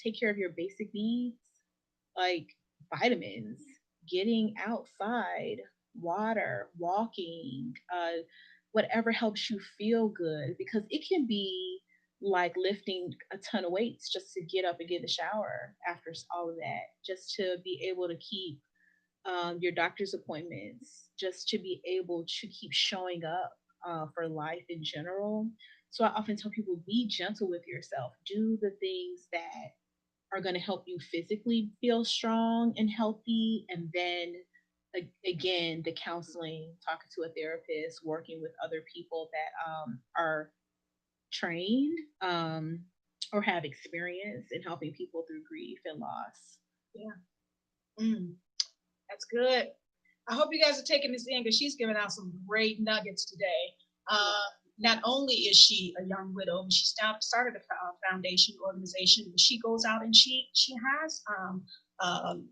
Take care of your basic needs, like vitamins, getting outside, water, walking, whatever helps you feel good, because it can be like lifting a ton of weights just to get up and get in the shower after all of that, just to be able to keep your doctor's appointments, just to be able to keep showing up for life in general. So I often tell people, be gentle with yourself. Do the things that are going to help you physically feel strong and healthy. And then again, the counseling, talking to a therapist, working with other people that are trained or have experience in helping people through grief and loss. Yeah. That's good. I hope you guys are taking this in because she's giving out some great nuggets today. not only is she a young widow, she started a foundation organization, but she goes out and she has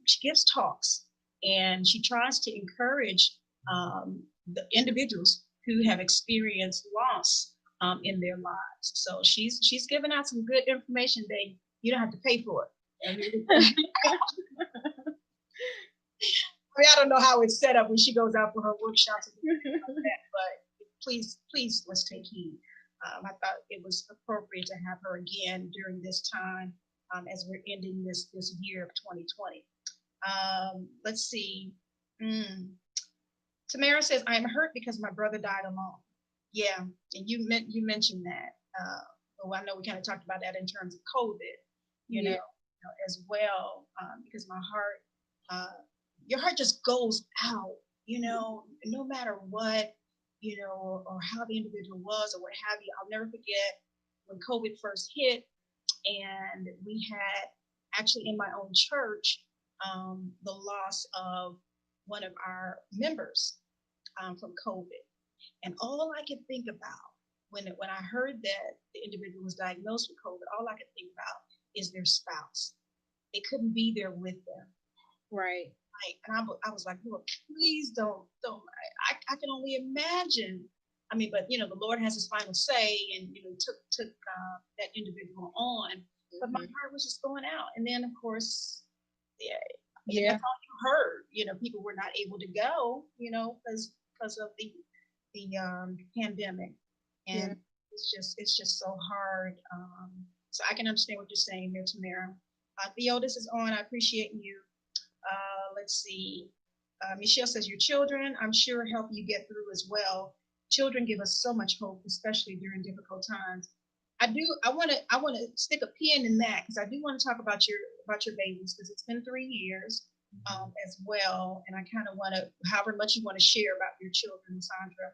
she gives talks, and she tries to encourage the individuals who have experienced loss in their lives. So she's giving out some good information. You don't have to pay for it. I don't know how it's set up when she goes out for her workshops, but please, let's take heed. I thought it was appropriate to have her again during this time as we're ending this year of 2020. Let's see. Tamara says, I am hurt because my brother died alone. Yeah, and you mentioned that. Well, I know we kind of talked about that in terms of COVID, you know, as well, because my heart, your heart just goes out, no matter what, or how the individual was or what have you. I'll never forget when COVID first hit, and we had actually in my own church the loss of one of our members from COVID. And all I could think about when I heard that the individual was diagnosed with COVID, all I could think about is their spouse. They couldn't be there with them. Right. And I was like, Lord, please don't. I can only imagine. I mean, but the Lord has His final say, and took that individual on. Mm-hmm. But my heart was just going out. And then, of course, that's all you heard. People were not able to go, because of the pandemic, and it's just so hard. So I can understand what you're saying there, Tamara. Theo, this is on. I appreciate you. Let's see. Michelle says your children, I'm sure, help you get through as well. Children give us so much hope, especially during difficult times. I want to stick a pin in that, because I do want to talk about your babies, because it's been 3 years as well, and I kind of want to, however much you want to share about your children, Sandra,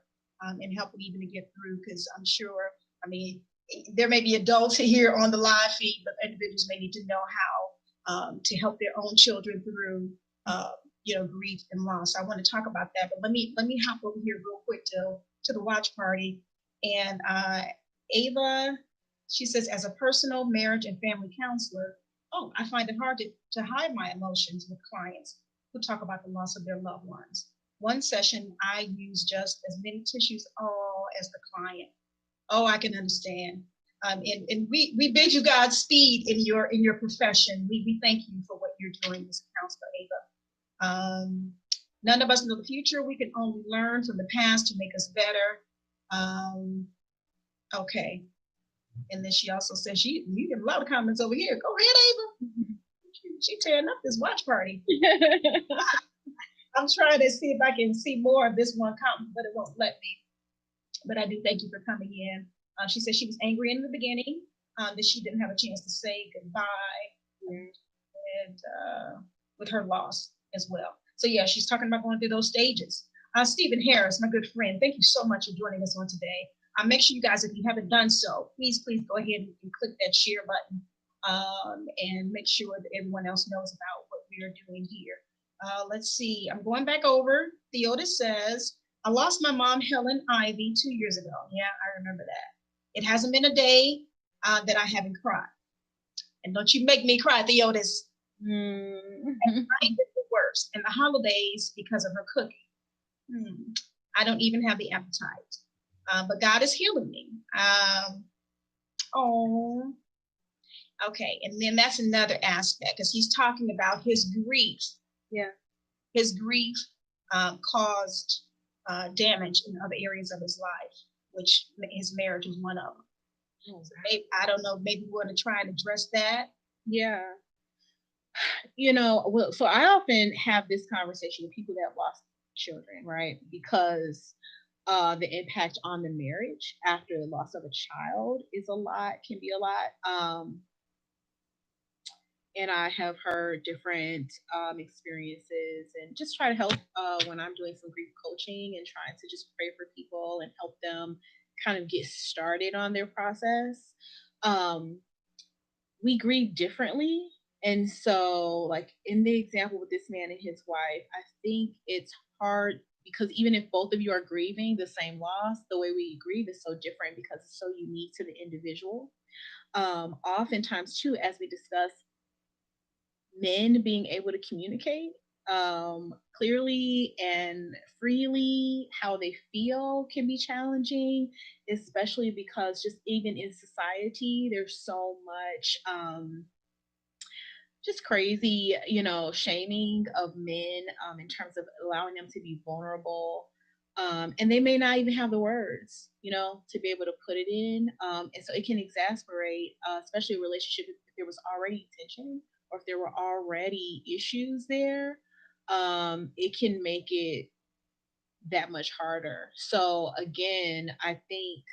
and help them even to get through, because I'm sure, I mean, there may be adults here on the live feed, but individuals may need to know how to help their own children through grief and loss. I want to talk about that, but let me hop over here real quick to the watch party. And Ava, she says, as a personal marriage and family counselor, I find it hard to hide my emotions with clients who talk about the loss of their loved ones. One session, I use just as many tissues as the client. I can understand. And we bid you Godspeed in your profession. We thank you for what you're doing as a counselor, Ava. None of us know the future. We can only learn from the past to make us better. Okay. And then she also says, you get a lot of comments over here. Go ahead, Ava. She tearing up this watch party. I'm trying to see if I can see more of this one comment, but it won't let me. But I do thank you for coming in. She said she was angry in the beginning, that she didn't have a chance to say goodbye and with her loss as well. So yeah, she's talking about going through those stages. Stephen Harris, my good friend, thank you so much for joining us on today. Make sure you guys, if you haven't done so, please go ahead and click that share button and make sure that everyone else knows about what we are doing here. Let's see, I'm going back over. Theodis says, I lost my mom, Helen Ivy, 2 years ago. Yeah, I remember that. It hasn't been a day that I haven't cried. And don't you make me cry, Theodis. And I did the worst. And the holidays, because of her cooking. I don't even have the appetite. But God is healing me. Okay. And then that's another aspect, because he's talking about his grief. Yeah. His grief caused damage in other areas of his life, which his marriage was one of them. So maybe, I don't know, maybe we want to try and address that. Yeah. So I often have this conversation with people that have lost children, right? Because the impact on the marriage after the loss of a child can be a lot. And I have heard different experiences, and just try to help when I'm doing some grief coaching and trying to just pray for people and help them kind of get started on their process. We grieve differently. And so, like in the example with this man and his wife, I think it's hard because even if both of you are grieving the same loss, the way we grieve is so different because it's so unique to the individual. Oftentimes, too, as we discuss, men being able to communicate clearly and freely how they feel can be challenging, especially because just even in society, there's so much just crazy, shaming of men in terms of allowing them to be vulnerable. And they may not even have the words, to be able to put it in. And so it can exasperate, especially a relationship if there was already tension or if there were already issues there. It can make it that much harder. So again, I think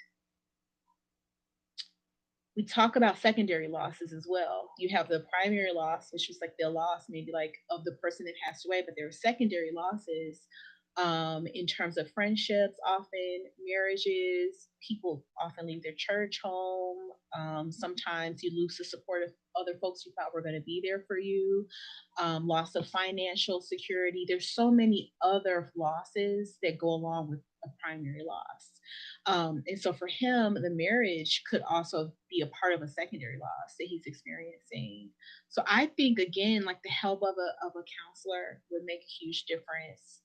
we talk about secondary losses as well. You have the primary loss, which was like the loss maybe like of the person that passed away, but there are secondary losses in terms of friendships, often marriages. People often leave their church home. Sometimes you lose the support of other folks you thought were going to be there for you. Loss of financial security. There's so many other losses that go along with a primary loss. And so for him, the marriage could also be a part of a secondary loss that he's experiencing. So I think again, like the help of a counselor would make a huge difference.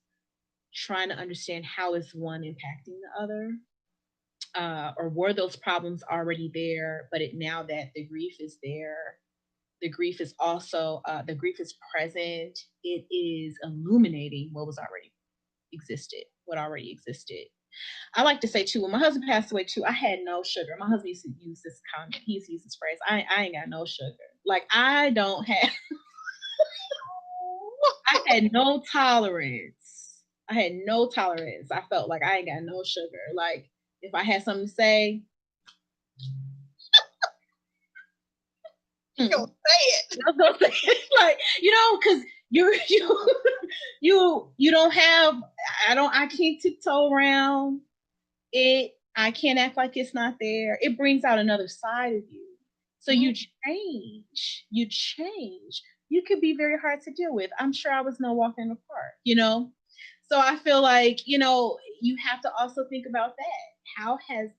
Trying to understand how is one impacting the other, or were those problems already there, but now that the grief is there, the grief is also the grief is present. It is illuminating what already existed. I like to say too, when my husband passed away too, I had no sugar. My husband used to use this comment. He used to use this phrase. I ain't got no sugar. Like I don't have. I had no tolerance. I felt like I ain't got no sugar. Like if I had something to say, you don't say it. I was gonna say it. Like because you don't have. I can't tiptoe around it. I can't act like it's not there. It brings out another side of you. So you change. You could be very hard to deal with. I'm sure I was no walk in the park, So I feel like, you have to also think about that. How has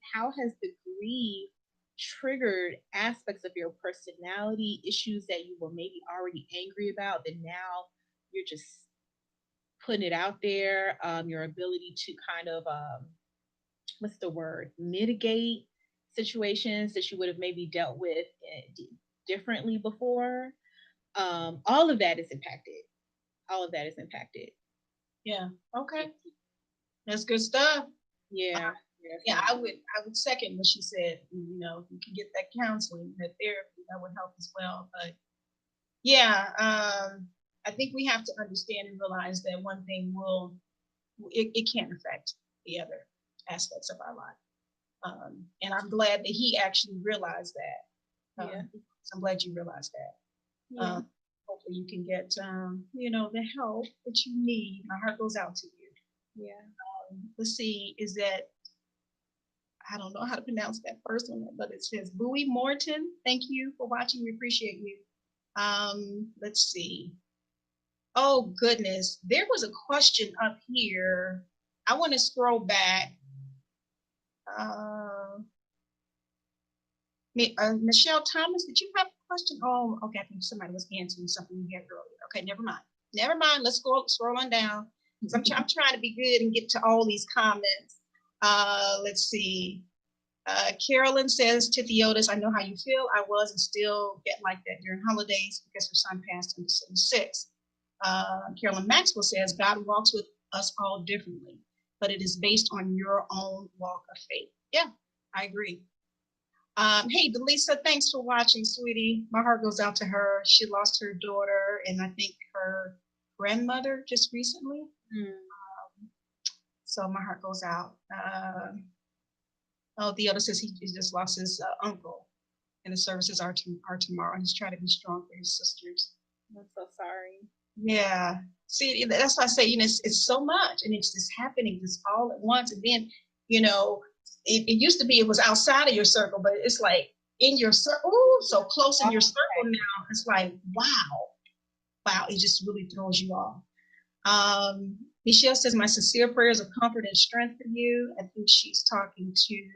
the grief triggered aspects of your personality, issues that you were maybe already angry about that now you're just putting it out there, your ability to kind of what's the word, mitigate situations that you would have maybe dealt with differently before. All of that is impacted. Yeah. Okay. That's good stuff. Yeah. Yeah, I would second what she said. If you can get that counseling, that therapy, that would help as well. But yeah, I think we have to understand and realize that one thing it can't affect the other aspects of our life. And I'm glad that he actually realized that. I'm glad you realized that. Yeah. Hopefully you can get, the help that you need. My heart goes out to you. Yeah. Let's see, is that, I don't know how to pronounce that first one, but it says Bowie Morton. Thank you for watching. We appreciate you. Let's see. Oh, goodness. There was a question up here. I want to scroll back. Michelle Thomas, did you have a question? Oh, okay. I think somebody was answering something you had earlier. Okay, never mind. Let's scroll on down. I'm trying to be good and get to all these comments. Let's see. Carolyn says to Theotis, I know how you feel. I was and still get like that during holidays because her son passed on December 6th. Carolyn Maxwell says, God walks with us all differently, but it is based on your own walk of faith. Yeah, I agree. Hey, Delisa, thanks for watching, sweetie. My heart goes out to her. She lost her daughter and I think her grandmother just recently. So my heart goes out. The other says he just lost his uncle, and the services are tomorrow. He's trying to be strong for his sisters. I'm so sorry. Yeah. See, that's why I say, it's so much, and it's just happening just all at once. And then, it used to be it was outside of your circle, but it's like in your circle, so close in your circle now. It's like, wow, it just really throws you off. Michelle says, my sincere prayers of comfort and strength for you. I think she's talking to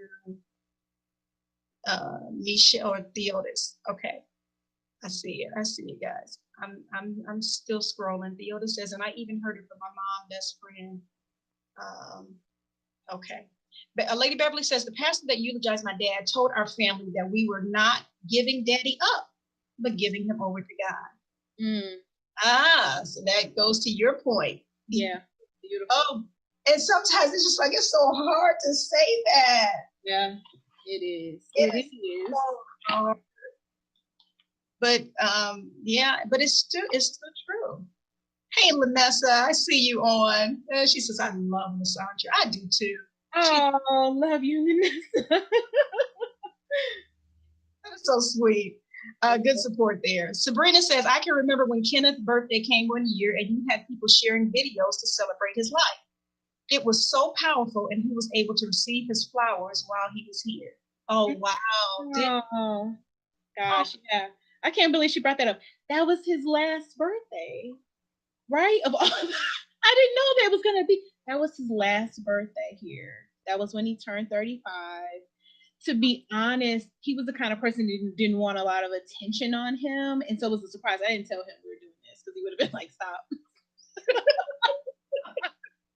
Michelle or Theotis. Okay. I see it, guys. I'm still scrolling. Theotis says, and I even heard it from my mom, best friend. Okay. But Lady Beverly says, the pastor that eulogized my dad told our family that we were not giving daddy up, but giving him over to God. So that goes to your point. Yeah. Beautiful. Oh, and sometimes it's just like, it's so hard to say that. Yeah, it is. It is. So hard. But yeah, but it's still true. Hey, Lanessa, I see you on. She says, I love Lisandra. I do too. Oh, love you, Lanessa. That's so sweet. Good support there. Sabrina says, I can remember when Kenneth's birthday came one year and he had people sharing videos to celebrate his life. It was so powerful, and he was able to receive his flowers while he was here. Oh, wow. Oh, gosh, yeah. I can't believe she brought that up. That was his last birthday, right? Of all, I didn't know that was going to be. That was his last birthday here. That was when he turned 35. To be honest, he was the kind of person who didn't want a lot of attention on him. And so it was a surprise. I didn't tell him we were doing this because he would have been like, stop.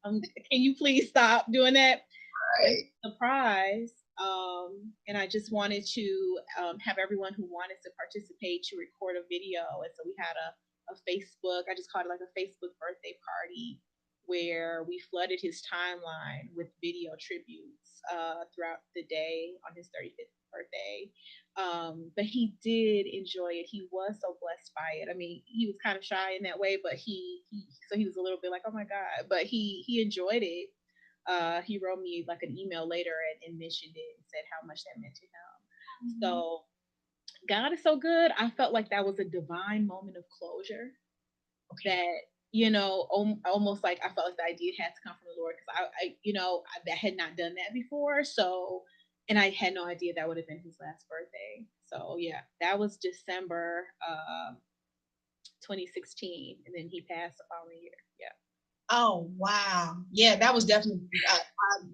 Can you please stop doing that? Right. Surprise. And I just wanted to have everyone who wanted to participate to record a video. And so we had a Facebook, I just called it like a Facebook birthday party, where we flooded his timeline with video tributes throughout the day on his 35th birthday. But he did enjoy it. He was so blessed by it. I mean, he was kind of shy in that way, but he was a little bit like, oh my God, but he enjoyed it. He wrote me like an email later and mentioned it and said how much that meant to him. Mm-hmm. So God is so good. I felt like that was a divine moment of closure. Okay. That, you know, almost like I felt like the idea had to come from the Lord, because I had not done that before. So, and I had no idea that would have been his last birthday. So yeah, that was December 2016, and then he passed the following year. Yeah. Oh, wow. Yeah, that was definitely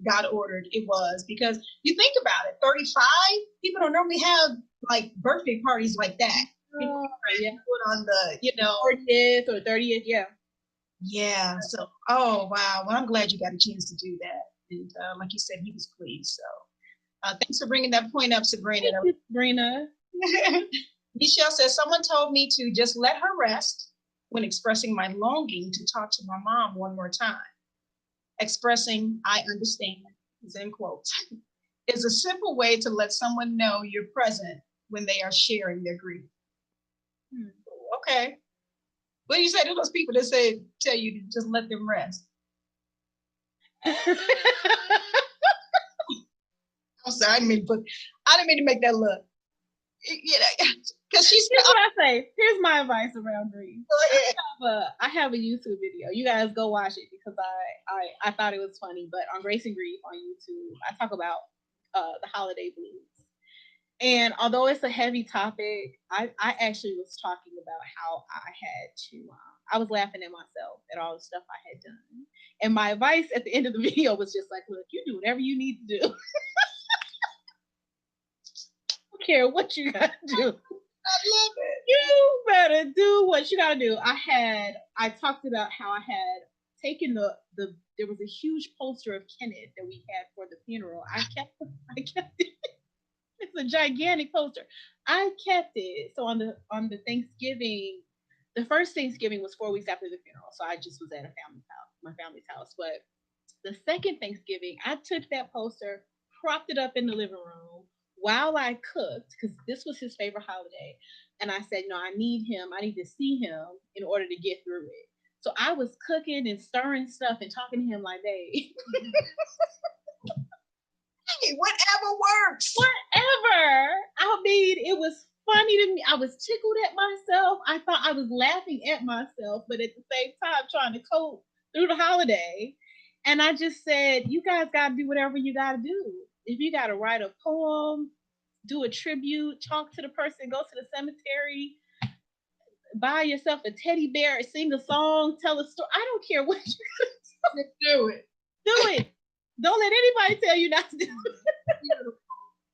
God ordered. It was, because you think about it, 35, people don't normally have like birthday parties like that. Oh, yeah. On the, 40th or 30th, yeah. Yeah. So, oh, wow. Well, I'm glad you got a chance to do that. And like you said, he was pleased. So thanks for bringing that point up, Sabrina. Thank you, Sabrina. Michelle says, someone told me to just let her rest when expressing my longing to talk to my mom one more time. Expressing, I understand, is in quotes, is a simple way to let someone know you're present when they are sharing their grief. Okay. What do you say to those people that tell you to just let them rest? I'm sorry, I didn't mean to make that look. Because she's. Here's what I say. Here's my advice around grief. I have a YouTube video. You guys go watch it, because I thought it was funny. But on Grace and Grief on YouTube, I talk about the holiday blues. And although it's a heavy topic, I actually was talking about how I had to. I was laughing at myself at all the stuff I had done. And my advice at the end of the video was just like, look, you do whatever you need to do. Care what you gotta do. I love it. You better do what you gotta do. I talked about how I had taken there was a huge poster of Kenneth that we had for the funeral. I kept it. It's a gigantic poster. I kept it. So on the Thanksgiving, the first Thanksgiving was 4 weeks after the funeral. So I just was at my family's house. But the second Thanksgiving, I took that poster, propped it up in the living room while I cooked, because this was his favorite holiday. And I said, no, I need to see him in order to get through it. So I was cooking and stirring stuff and talking to him like, hey. Hey, whatever works. Whatever. I mean, it was funny to me. I was tickled at myself. I thought I was laughing at myself, but at the same time trying to cope through the holiday. And I just said, you guys got to do whatever you got to do. If you got to write a poem, do a tribute, talk to the person, go to the cemetery, buy yourself a teddy bear, sing a song, tell a story. I don't care what you Do it. Do it. Don't let anybody tell you not to do it. Beautiful.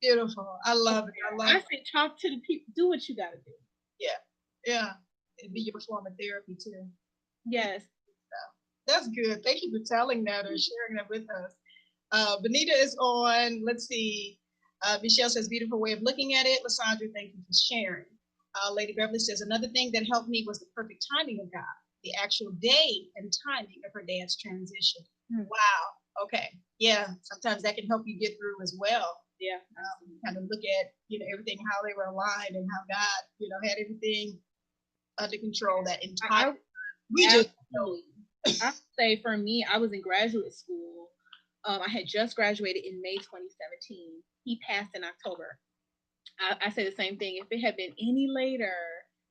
Beautiful. I love it. I say talk to the people. Do what you got to do. Yeah. Yeah. It'd be your form of therapy too. Yes. That's good. Thank you for telling that or sharing that with us. Benita is on. Let's see. Michelle says, beautiful way of looking at it. Lisandra, thank you for sharing. Lady Beverly says, another thing that helped me was the perfect timing of God, the actual day and timing of her dad's transition. Wow. Okay. Yeah. Sometimes that can help you get through as well. Yeah. Kind of look at, everything, how they were aligned and how God, had everything under control that entire I say for me, I was in graduate school. I had just graduated in May 2017. He passed in October. I say the same thing. If it had been any later,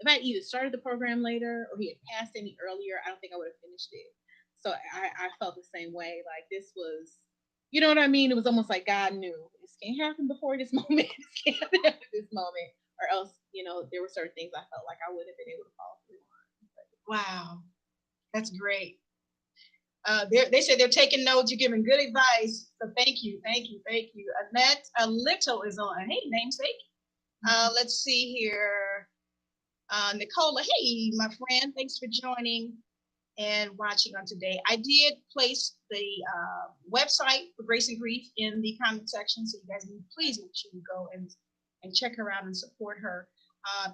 if I either started the program later or he had passed any earlier, I don't think I would have finished it. So I felt the same way. Like this was, you know what I mean? It was almost like God knew this can't happen before this moment. This can't happen after this moment, or else, there were certain things I felt like I would have been able to follow through on. Wow, that's great. They said they're taking notes. You're giving good advice. So thank you. Annette Little is on. Hey, namesake. Let's see here. Nicola, hey, my friend. Thanks for joining and watching on today. I did place the website for Grace and Grief in the comment section, so you guys please make sure you go and check her out and support her.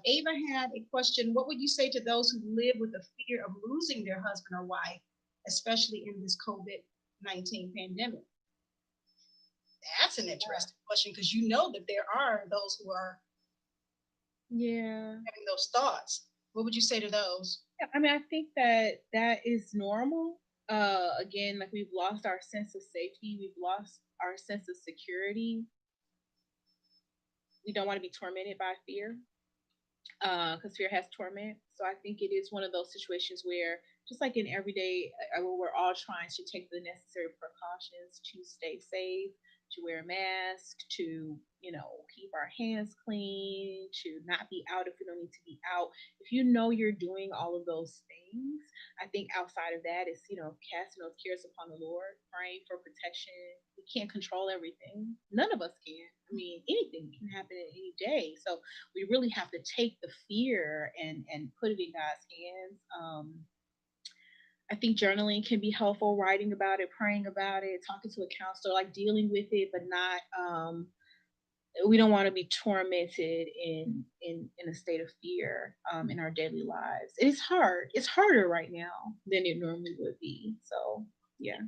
Ava had a question. What would you say to those who live with the fear of losing their husband or wife, especially in this COVID-19 pandemic? That's an interesting question, because that there are those who are having those thoughts. What would you say to those? I mean, I think that is normal. Again, like we've lost our sense of safety. We've lost our sense of security. We don't want to be tormented by fear, because fear has torment. So I think it is one of those situations where, just like in everyday, we're all trying to take the necessary precautions to stay safe, to wear a mask, to keep our hands clean, to not be out if we don't need to be out. If you're doing all of those things, I think outside of that is casting those cares upon the Lord, praying for protection. We can't control everything. None of us can. I mean, anything can happen at any day. So we really have to take the fear and put it in God's hands. I think journaling can be helpful, writing about it, praying about it, talking to a counselor, like dealing with it, but not, we don't want to be tormented in a state of fear in our daily lives. It's hard. It's harder right now than it normally would be. So, yeah.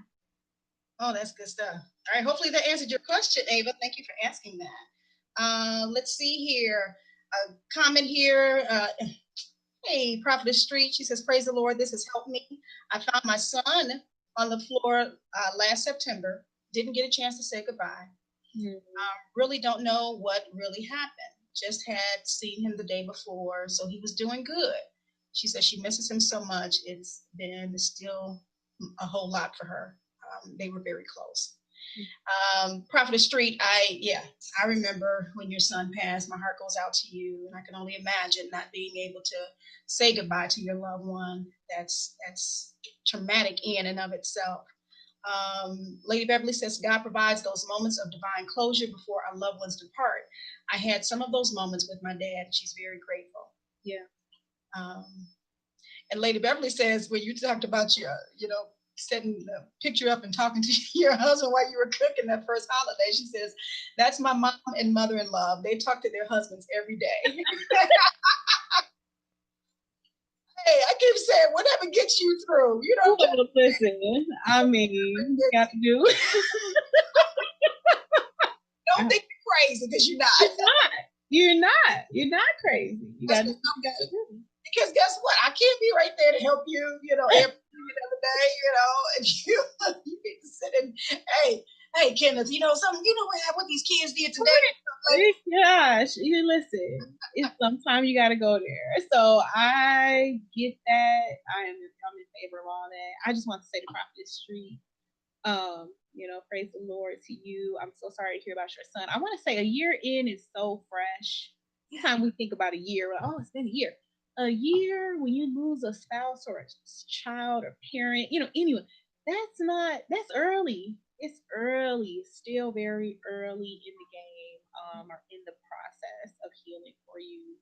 Oh, that's good stuff. All right. Hopefully that answered your question, Ava. Thank you for asking that. Let's see here. A comment here. Hey, Prophetess Street. She says, praise the Lord. This has helped me. I found my son on the floor last September. Didn't get a chance to say goodbye. Really don't know what really happened. Just had seen him the day before, so he was doing good. She says she misses him so much. It's been still a whole lot for her. They were very close. Prophetess Street, I remember when your son passed. My heart goes out to you, and I can only imagine not being able to say goodbye to your loved one. That's traumatic in and of itself. Lady Beverly says God provides those moments of divine closure before our loved ones depart. I had some of those moments with my dad, and she's very grateful. Yeah. And Lady Beverly says, when you talked about your, setting the picture up and talking to your husband while you were cooking that first holiday, she says, that's my mom and mother-in-law. They talk to their husbands every day. Hey, I keep saying, whatever gets you through, listen, I mean, you got to do. Don't think you're crazy, because you're not. You're not crazy. You got to do. Because guess what? I can't be right there to help you, every other day, and you need to sit and, hey, Kenneth, what these kids did today? Gosh, you listen. Sometimes you got to go there. So I get that. I'm in favor of all that. I just want to say to Prophetess Street, praise the Lord to you. I'm so sorry to hear about your son. I want to say a year in is so fresh. Anytime we think about a year, we're like, oh, it's been a year. A year when you lose a spouse or a child or parent, anyone, That's early. It's early. It's still very early in the game, or in the process of healing for you.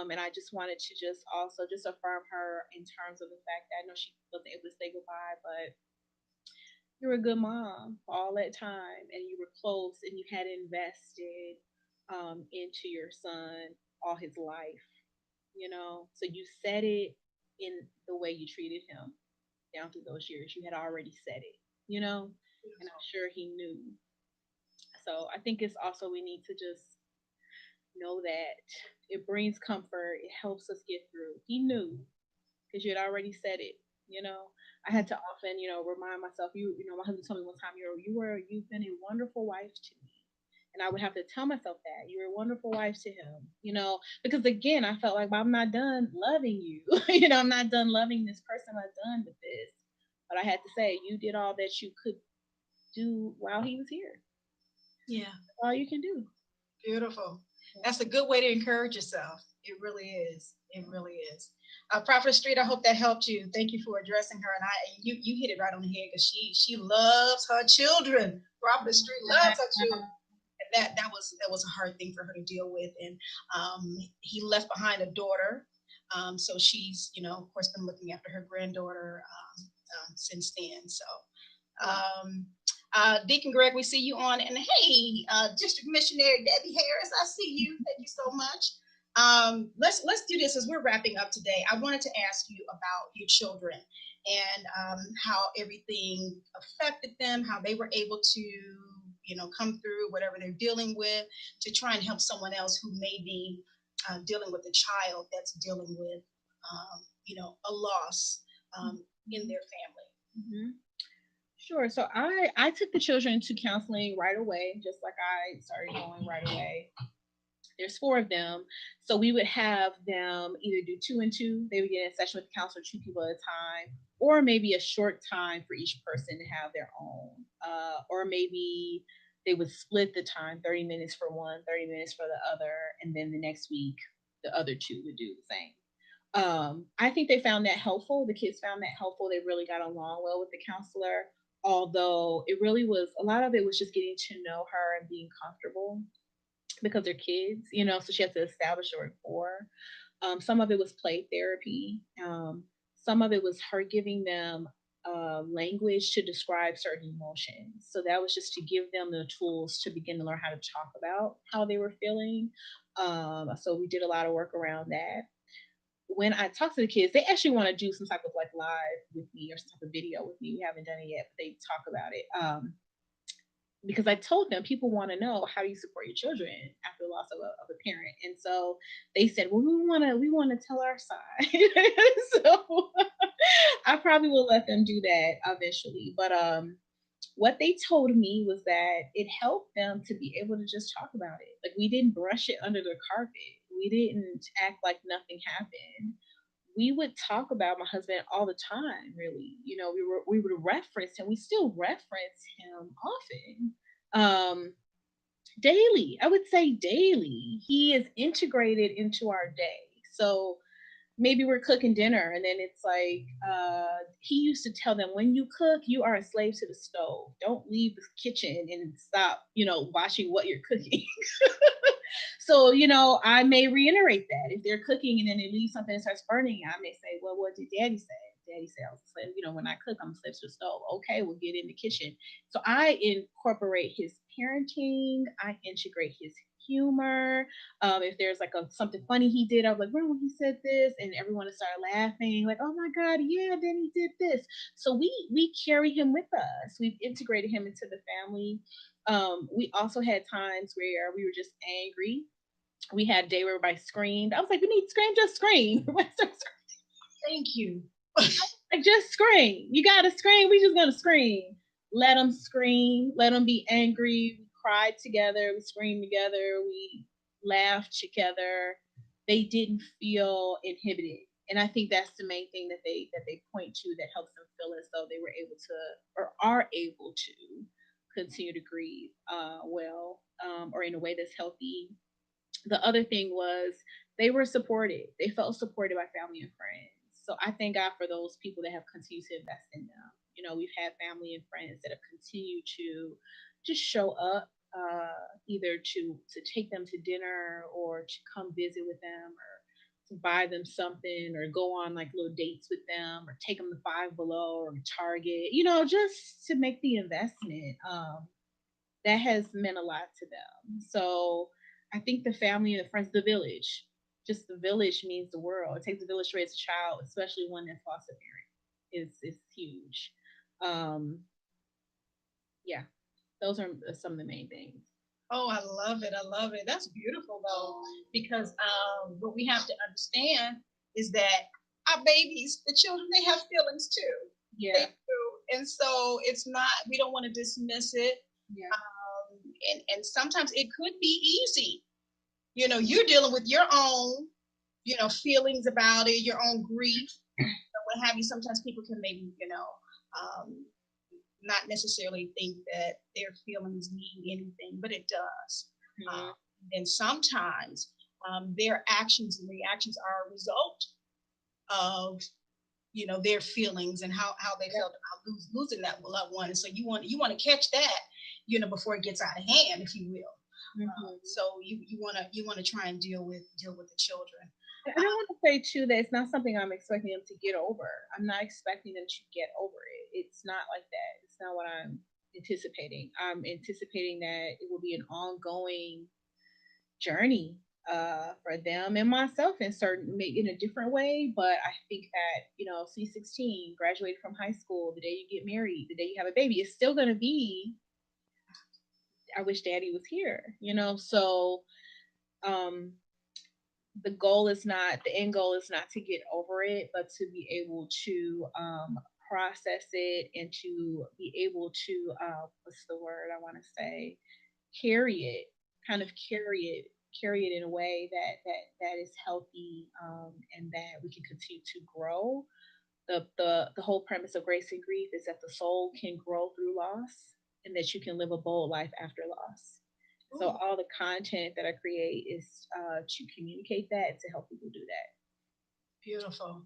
And I just wanted to just also just affirm her in terms of the fact that I know she wasn't able to say goodbye, but you were a good mom for all that time, and you were close, and you had invested into your son all his life. So you said it in the way you treated him down through those years. You had already said it, and I'm sure he knew. So I think it's also we need to just know that it brings comfort. It helps us get through. He knew because you had already said it. You know, I had to often, remind myself. My husband told me one time, you've been a wonderful wife to me, and I would have to tell myself that you're a wonderful wife to him. Because again, I felt like, well, I'm not done loving you. I'm not done loving this person. I'm not done with this. But I had to say, you did all that you could do while he was here. Yeah. That's all you can do. Beautiful. That's a good way to encourage yourself. It really is. It really is. Prophet Street, I hope that helped you. Thank you for addressing her. And you hit it right on the head because she loves her children. Prophet Street loves her children. And that was a hard thing for her to deal with. And he left behind a daughter. So she's, of course, been looking after her granddaughter since then. So um, Deacon Greg, we see you on, and hey, District Missionary Debbie Harris, I see you. Thank you so much. Let's do this as we're wrapping up today. I wanted to ask you about your children and how everything affected them, how they were able to, come through whatever they're dealing with to try and help someone else who may be dealing with a child that's dealing with, a loss in their family. Mm-hmm. Sure. So I took the children to counseling right away, just like I started going right away. There's four of them, so we would have them either do two and two. They would get in a session with the counselor, two people at a time, or maybe a short time for each person to have their own, or maybe they would split the time, 30 minutes for one, 30 minutes for the other, and then the next week the other two would do the same. I think they found that helpful. The kids found that helpful. They really got along well with the counselor, although it really was a lot of it was just getting to know her and being comfortable because they're kids, so she had to establish a rapport. Some of it was play therapy. Some of it was her giving them language to describe certain emotions. So that was just to give them the tools to begin to learn how to talk about how they were feeling. So we did a lot of work around that. When I talk to the kids, they actually want to do some type of like live with me or some type of video with me. We haven't done it yet, but they talk about it. Because I told them people want to know how do you support your children after the loss of a parent, and so they said, "Well, we want to tell our side." So I probably will let them do that eventually. But what they told me was that it helped them to be able to just talk about it. Like we didn't brush it under the carpet. We didn't act like nothing happened. We would talk about my husband all the time, really. We would reference him. We still reference him often. Daily. I would say daily. He is integrated into our day. So maybe we're cooking dinner and then it's like he used to tell them, when you cook you are a slave to the stove, don't leave the kitchen and stop watching what you're cooking. So I may reiterate that if they're cooking and then they leave something that starts burning, I may say, well, what did daddy say? Daddy said I was a slave. When I cook I'm a slave to the stove. Okay, we'll get in the kitchen. So I incorporate his parenting, I integrate his humor. If there's like something funny he did, I was like, remember when he said this, and everyone started laughing, like, oh my god, yeah, then he did this. So we carry him with us. We've integrated him into the family. We also had times where we were just angry. We had a day where everybody screamed. I was like, we need to scream, just scream. Thank you. Like, just scream. You gotta scream. We just gonna scream. Let them scream. Let them be angry. We cried together. We screamed together. We laughed together. They didn't feel inhibited, and I think that's the main thing that they point to that helps them feel as though they were able to or are able to continue to grieve well, or in a way that's healthy. The other thing was they were supported. They felt supported by family and friends. So I thank God for those people that have continued to invest in them. We've had family and friends that have continued to just show up, either to take them to dinner or to come visit with them or to buy them something or go on like little dates with them or take them to Five Below or Target, just to make the investment. That has meant a lot to them. So I think the family and the friends, the village, just the village means the world. It takes a village to raise a child, especially one that's lost a parent. Is huge. Um, yeah, those are some of the main things. Oh, I love it. I love it. That's beautiful though, because what we have to understand is that our babies, the children, they have feelings too. Yeah. They do. And so it's not, we don't want to dismiss it. Yeah. And sometimes it could be easy. You're dealing with your own, feelings about it, your own grief, or what have you. Sometimes people can maybe, not necessarily think that their feelings mean anything, but it does. Mm-hmm. And sometimes their actions and reactions are a result of their feelings and how they felt about losing that loved one. And so you want to catch that before it gets out of hand, if you will. Mm-hmm. So you want to try and deal with the children. I don't want to say too that it's not something I'm expecting them to get over. I'm not expecting them to get over it. It's not like that. It's not what I'm anticipating. I'm anticipating that it will be an ongoing journey for them and myself in a different way. But I think that C16, graduated from high school, the day you get married, the day you have a baby, it's still going to be, I wish Daddy was here. So the end goal is not to get over it, but to be able to process it and to be able to what's the word I want to say, carry it in a way that is healthy, and that we can continue to grow. The whole premise of Grace and Grief is that the soul can grow through loss and that you can live a bold life after loss. So all the content that I create is to communicate that, to help people do that. Beautiful.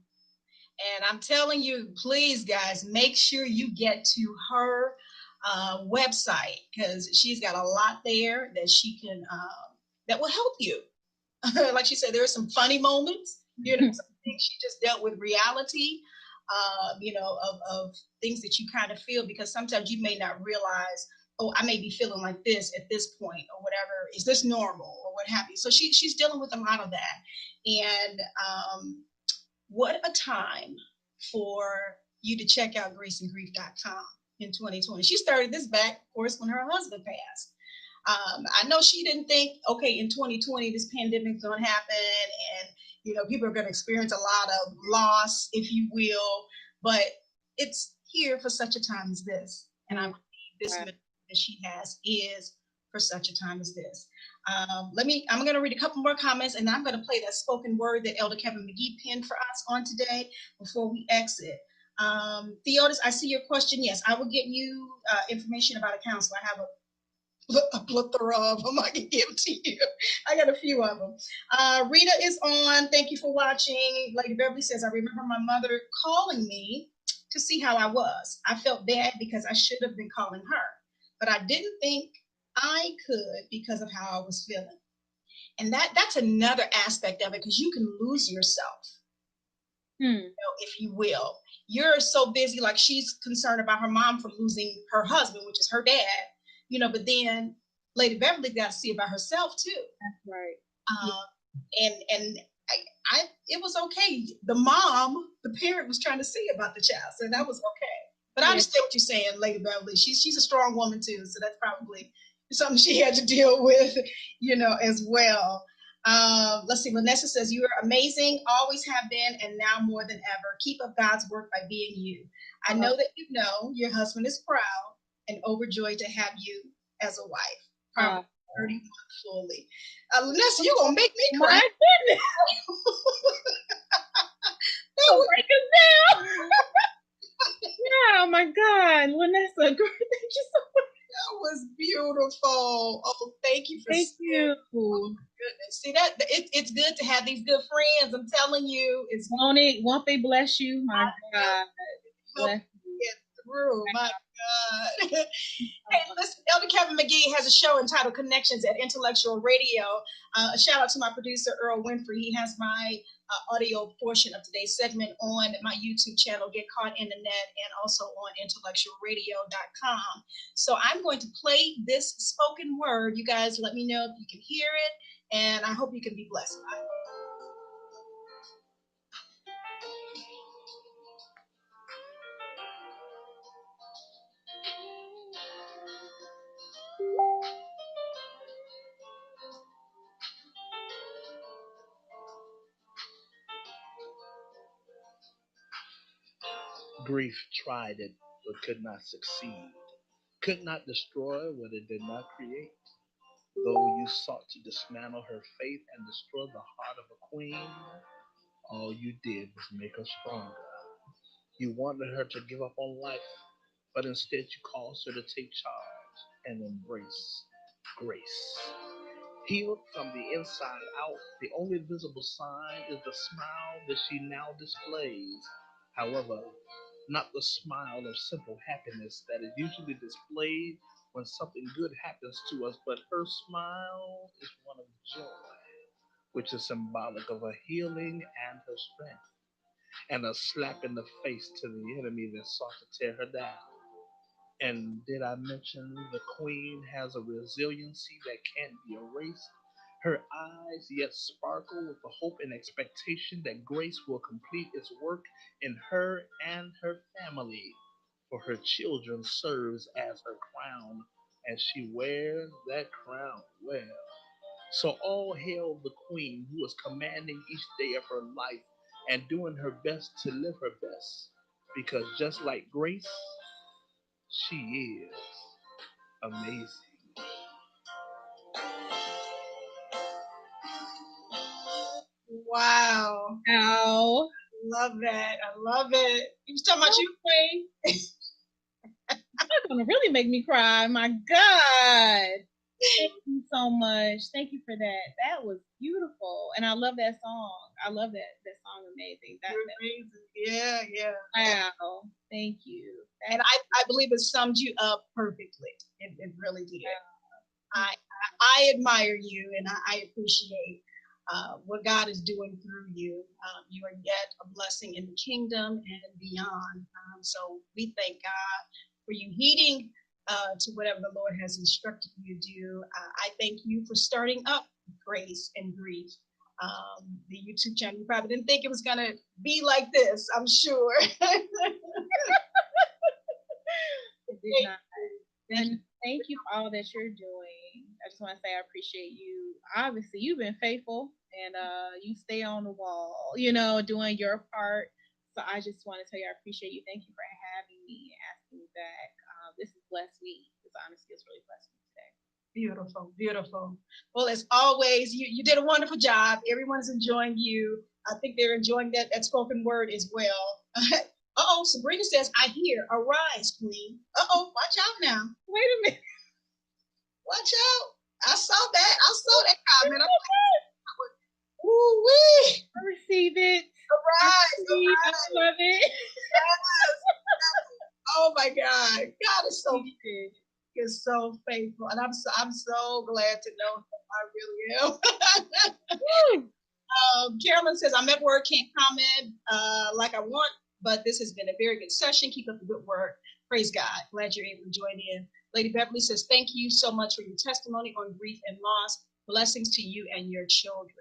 And I'm telling you, please, guys, make sure you get to her website, because she's got a lot there that she can, that will help you. Like she said, there are some funny moments, some things she just dealt with reality, of things that you kind of feel, because sometimes you may not realize, oh, I may be feeling like this at this point or whatever. Is this normal or what have you? So she's dealing with a lot of that. And what a time for you to check out graceandgrief.com in 2020. She started this back, of course, when her husband passed. I know she didn't think, okay, in 2020, this pandemic is going to happen and, people are going to experience a lot of loss, if you will, but it's here for such a time as this. And I believe this that she has is for such a time as this. I'm going to read a couple more comments, and I'm going to play that spoken word that Elder Kevin McGee penned for us on today before we exit. Theodis, I see your question. Yes, I will get you information about a counselor. I have a plethora of them I can give to you. I got a few of them. Rita is on. Thank you for watching. Lady Beverly says, I remember my mother calling me to see how I was. I felt bad because I should have been calling her, but I didn't think I could because of how I was feeling. And that's another aspect of it, because you can lose yourself, if you will. You're so busy, like she's concerned about her mom from losing her husband, which is her dad, but then Lady Beverly got to see about herself too. That's right. And it was okay. The parent was trying to see about the child, so that was okay. But I understand what you're saying, Lady Beverly. She's a strong woman too, so that's probably something she had to deal with, as well. Let's see. Vanessa says, you are amazing, always have been, and now more than ever. Keep up God's work by being you. I know that your husband is proud and overjoyed to have you as a wife. Probably 31 fully. Vanessa, you're going to make me cry. My goodness. Break us down. Yeah, oh my God. Vanessa, thank you so much. That was beautiful. Oh, thank you for you. Oh, goodness. See that it's good to have these good friends. I'm telling you, won't they bless you? My God. Bless you. through. My God. Hey, listen, Elder Kevin McGee has a show entitled Connections at Intellectual Radio. A shout out to my producer, Earl Winfrey. He has my audio portion of today's segment on my YouTube channel, Get Caught in the Net, and also on intellectualradio.com. So I'm going to play this spoken word. You guys let me know if you can hear it, and I hope you can be blessed by it. Grief tried it, but could not succeed, could not destroy what it did not create. Though you sought to dismantle her faith and destroy the heart of a queen, all you did was make her stronger. You wanted her to give up on life, but instead you caused her to take charge and embrace grace. Healed from the inside out, the only visible sign is the smile that she now displays. However, not the smile of simple happiness that is usually displayed when something good happens to us, but her smile is one of joy, which is symbolic of her healing and her strength, and a slap in the face to the enemy that sought to tear her down. And did I mention the queen has a resiliency that can't be erased? Her eyes yet sparkle with the hope and expectation that grace will complete its work in her and her family. For her children serves as her crown, and she wears that crown well. So all hail the queen who is commanding each day of her life and doing her best to live her best. Because just like grace, she is amazing. Wow. Ow. Love that. I love it. You was talking about you, Queen. That's gonna really make me cry. My God. Thank you so much. Thank you for that. That was beautiful. And I love that song. I love that song. Amazing. Yeah, yeah. Wow. Thank you. And I believe it summed you up perfectly. It really did. I admire you, and I appreciate what God is doing through you. You are yet a blessing in the kingdom and beyond. So we thank God for you heeding to whatever the Lord has instructed you to do. I thank you for starting up Grace and Grief. The YouTube channel. You probably didn't think it was going to be like this, I'm sure. It did not. And thank you for all that you're doing. I just want to say I appreciate you. Obviously, you've been faithful and you stay on the wall, doing your part. So I just want to tell you I appreciate you. Thank you for having me and asking me back. This has blessed me. This honestly has really blessed me today. Beautiful, beautiful. Well, as always, you did a wonderful job. Everyone's enjoying you. I think they're enjoying that spoken word as well. Uh-oh, Sabrina says, I hear, arise, queen. Uh-oh, watch out now. Wait a minute. Watch out. I saw that comment. I'm like, ooh-wee. I receive it. Arise. I love it. Yes. Oh, my God. God is so good. Is so faithful, and I'm so glad to know him. I really am. Carolyn says, I'm at work, can't comment like I want, but this has been a very good session. Keep up the good work. Praise God. Glad you're able to join in. Lady Beverly says, thank you so much for your testimony on grief and loss. Blessings to you and your children.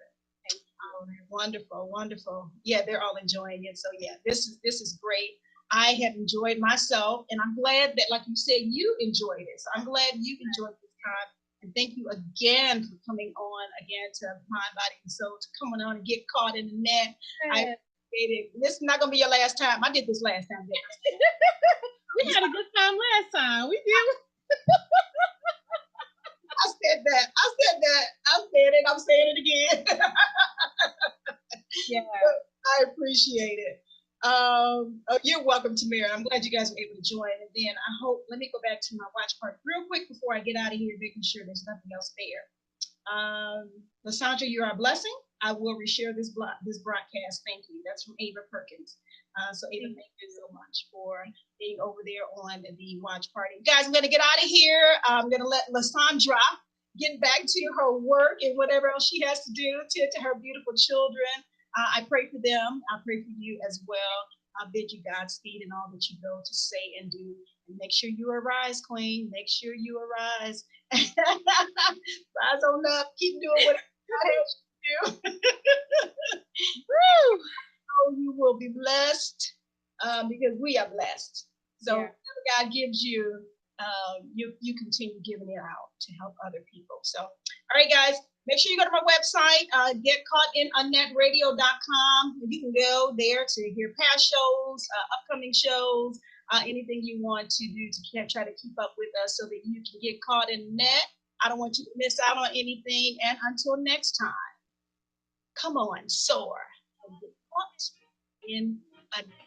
Thank you. Wonderful, wonderful. Yeah, they're all enjoying it. So yeah, this is great. I have enjoyed myself, and I'm glad that, like you said, you enjoyed it. So I'm glad you enjoyed this time. And thank you again for coming on again to Mind, Body, and Soul, to coming on and get caught in the net. I appreciate it. This is not going to be your last time. I did this last time. We had a good time last time. We did. I said it. I'm saying it again. Yeah. I appreciate it. You're welcome, Tamara. I'm glad you guys were able to join. And then I hope, let me go back to my watch part real quick before I get out of here, making sure there's nothing else there. Lisandra, you're our blessing. I will reshare this broadcast. Thank you. That's from Ava Perkins. So Ava, thank you so much for being over there on the watch party. Guys, I'm going to get out of here. I'm going to let Lisandra get back to her work and whatever else she has to do, tend to her beautiful children. I pray for them. I pray for you as well. I bid you Godspeed in all that you go to say and do. And make sure you arise, Queen. Make sure you arise. Rise on up. Keep doing what God has you to do. Woo! You will be blessed because we are blessed. So whatever God gives you, you continue giving it out to help other people. So, all right, guys, make sure you go to my website, getcaughtinunnetradio.com. You can go there to hear past shows, upcoming shows, anything you want to do to try to keep up with us so that you can get caught in the net. I don't want you to miss out on anything. And until next time, come on, soar. And get caught in a net.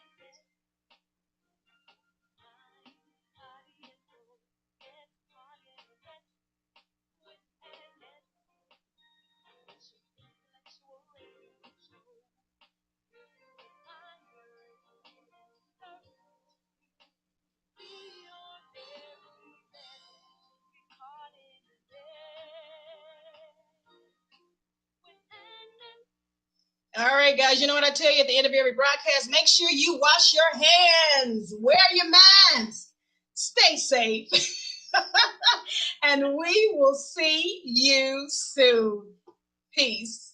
All right, guys, you know what I tell you at the end of every broadcast? Make sure you wash your hands, wear your masks, stay safe, and we will see you soon. Peace.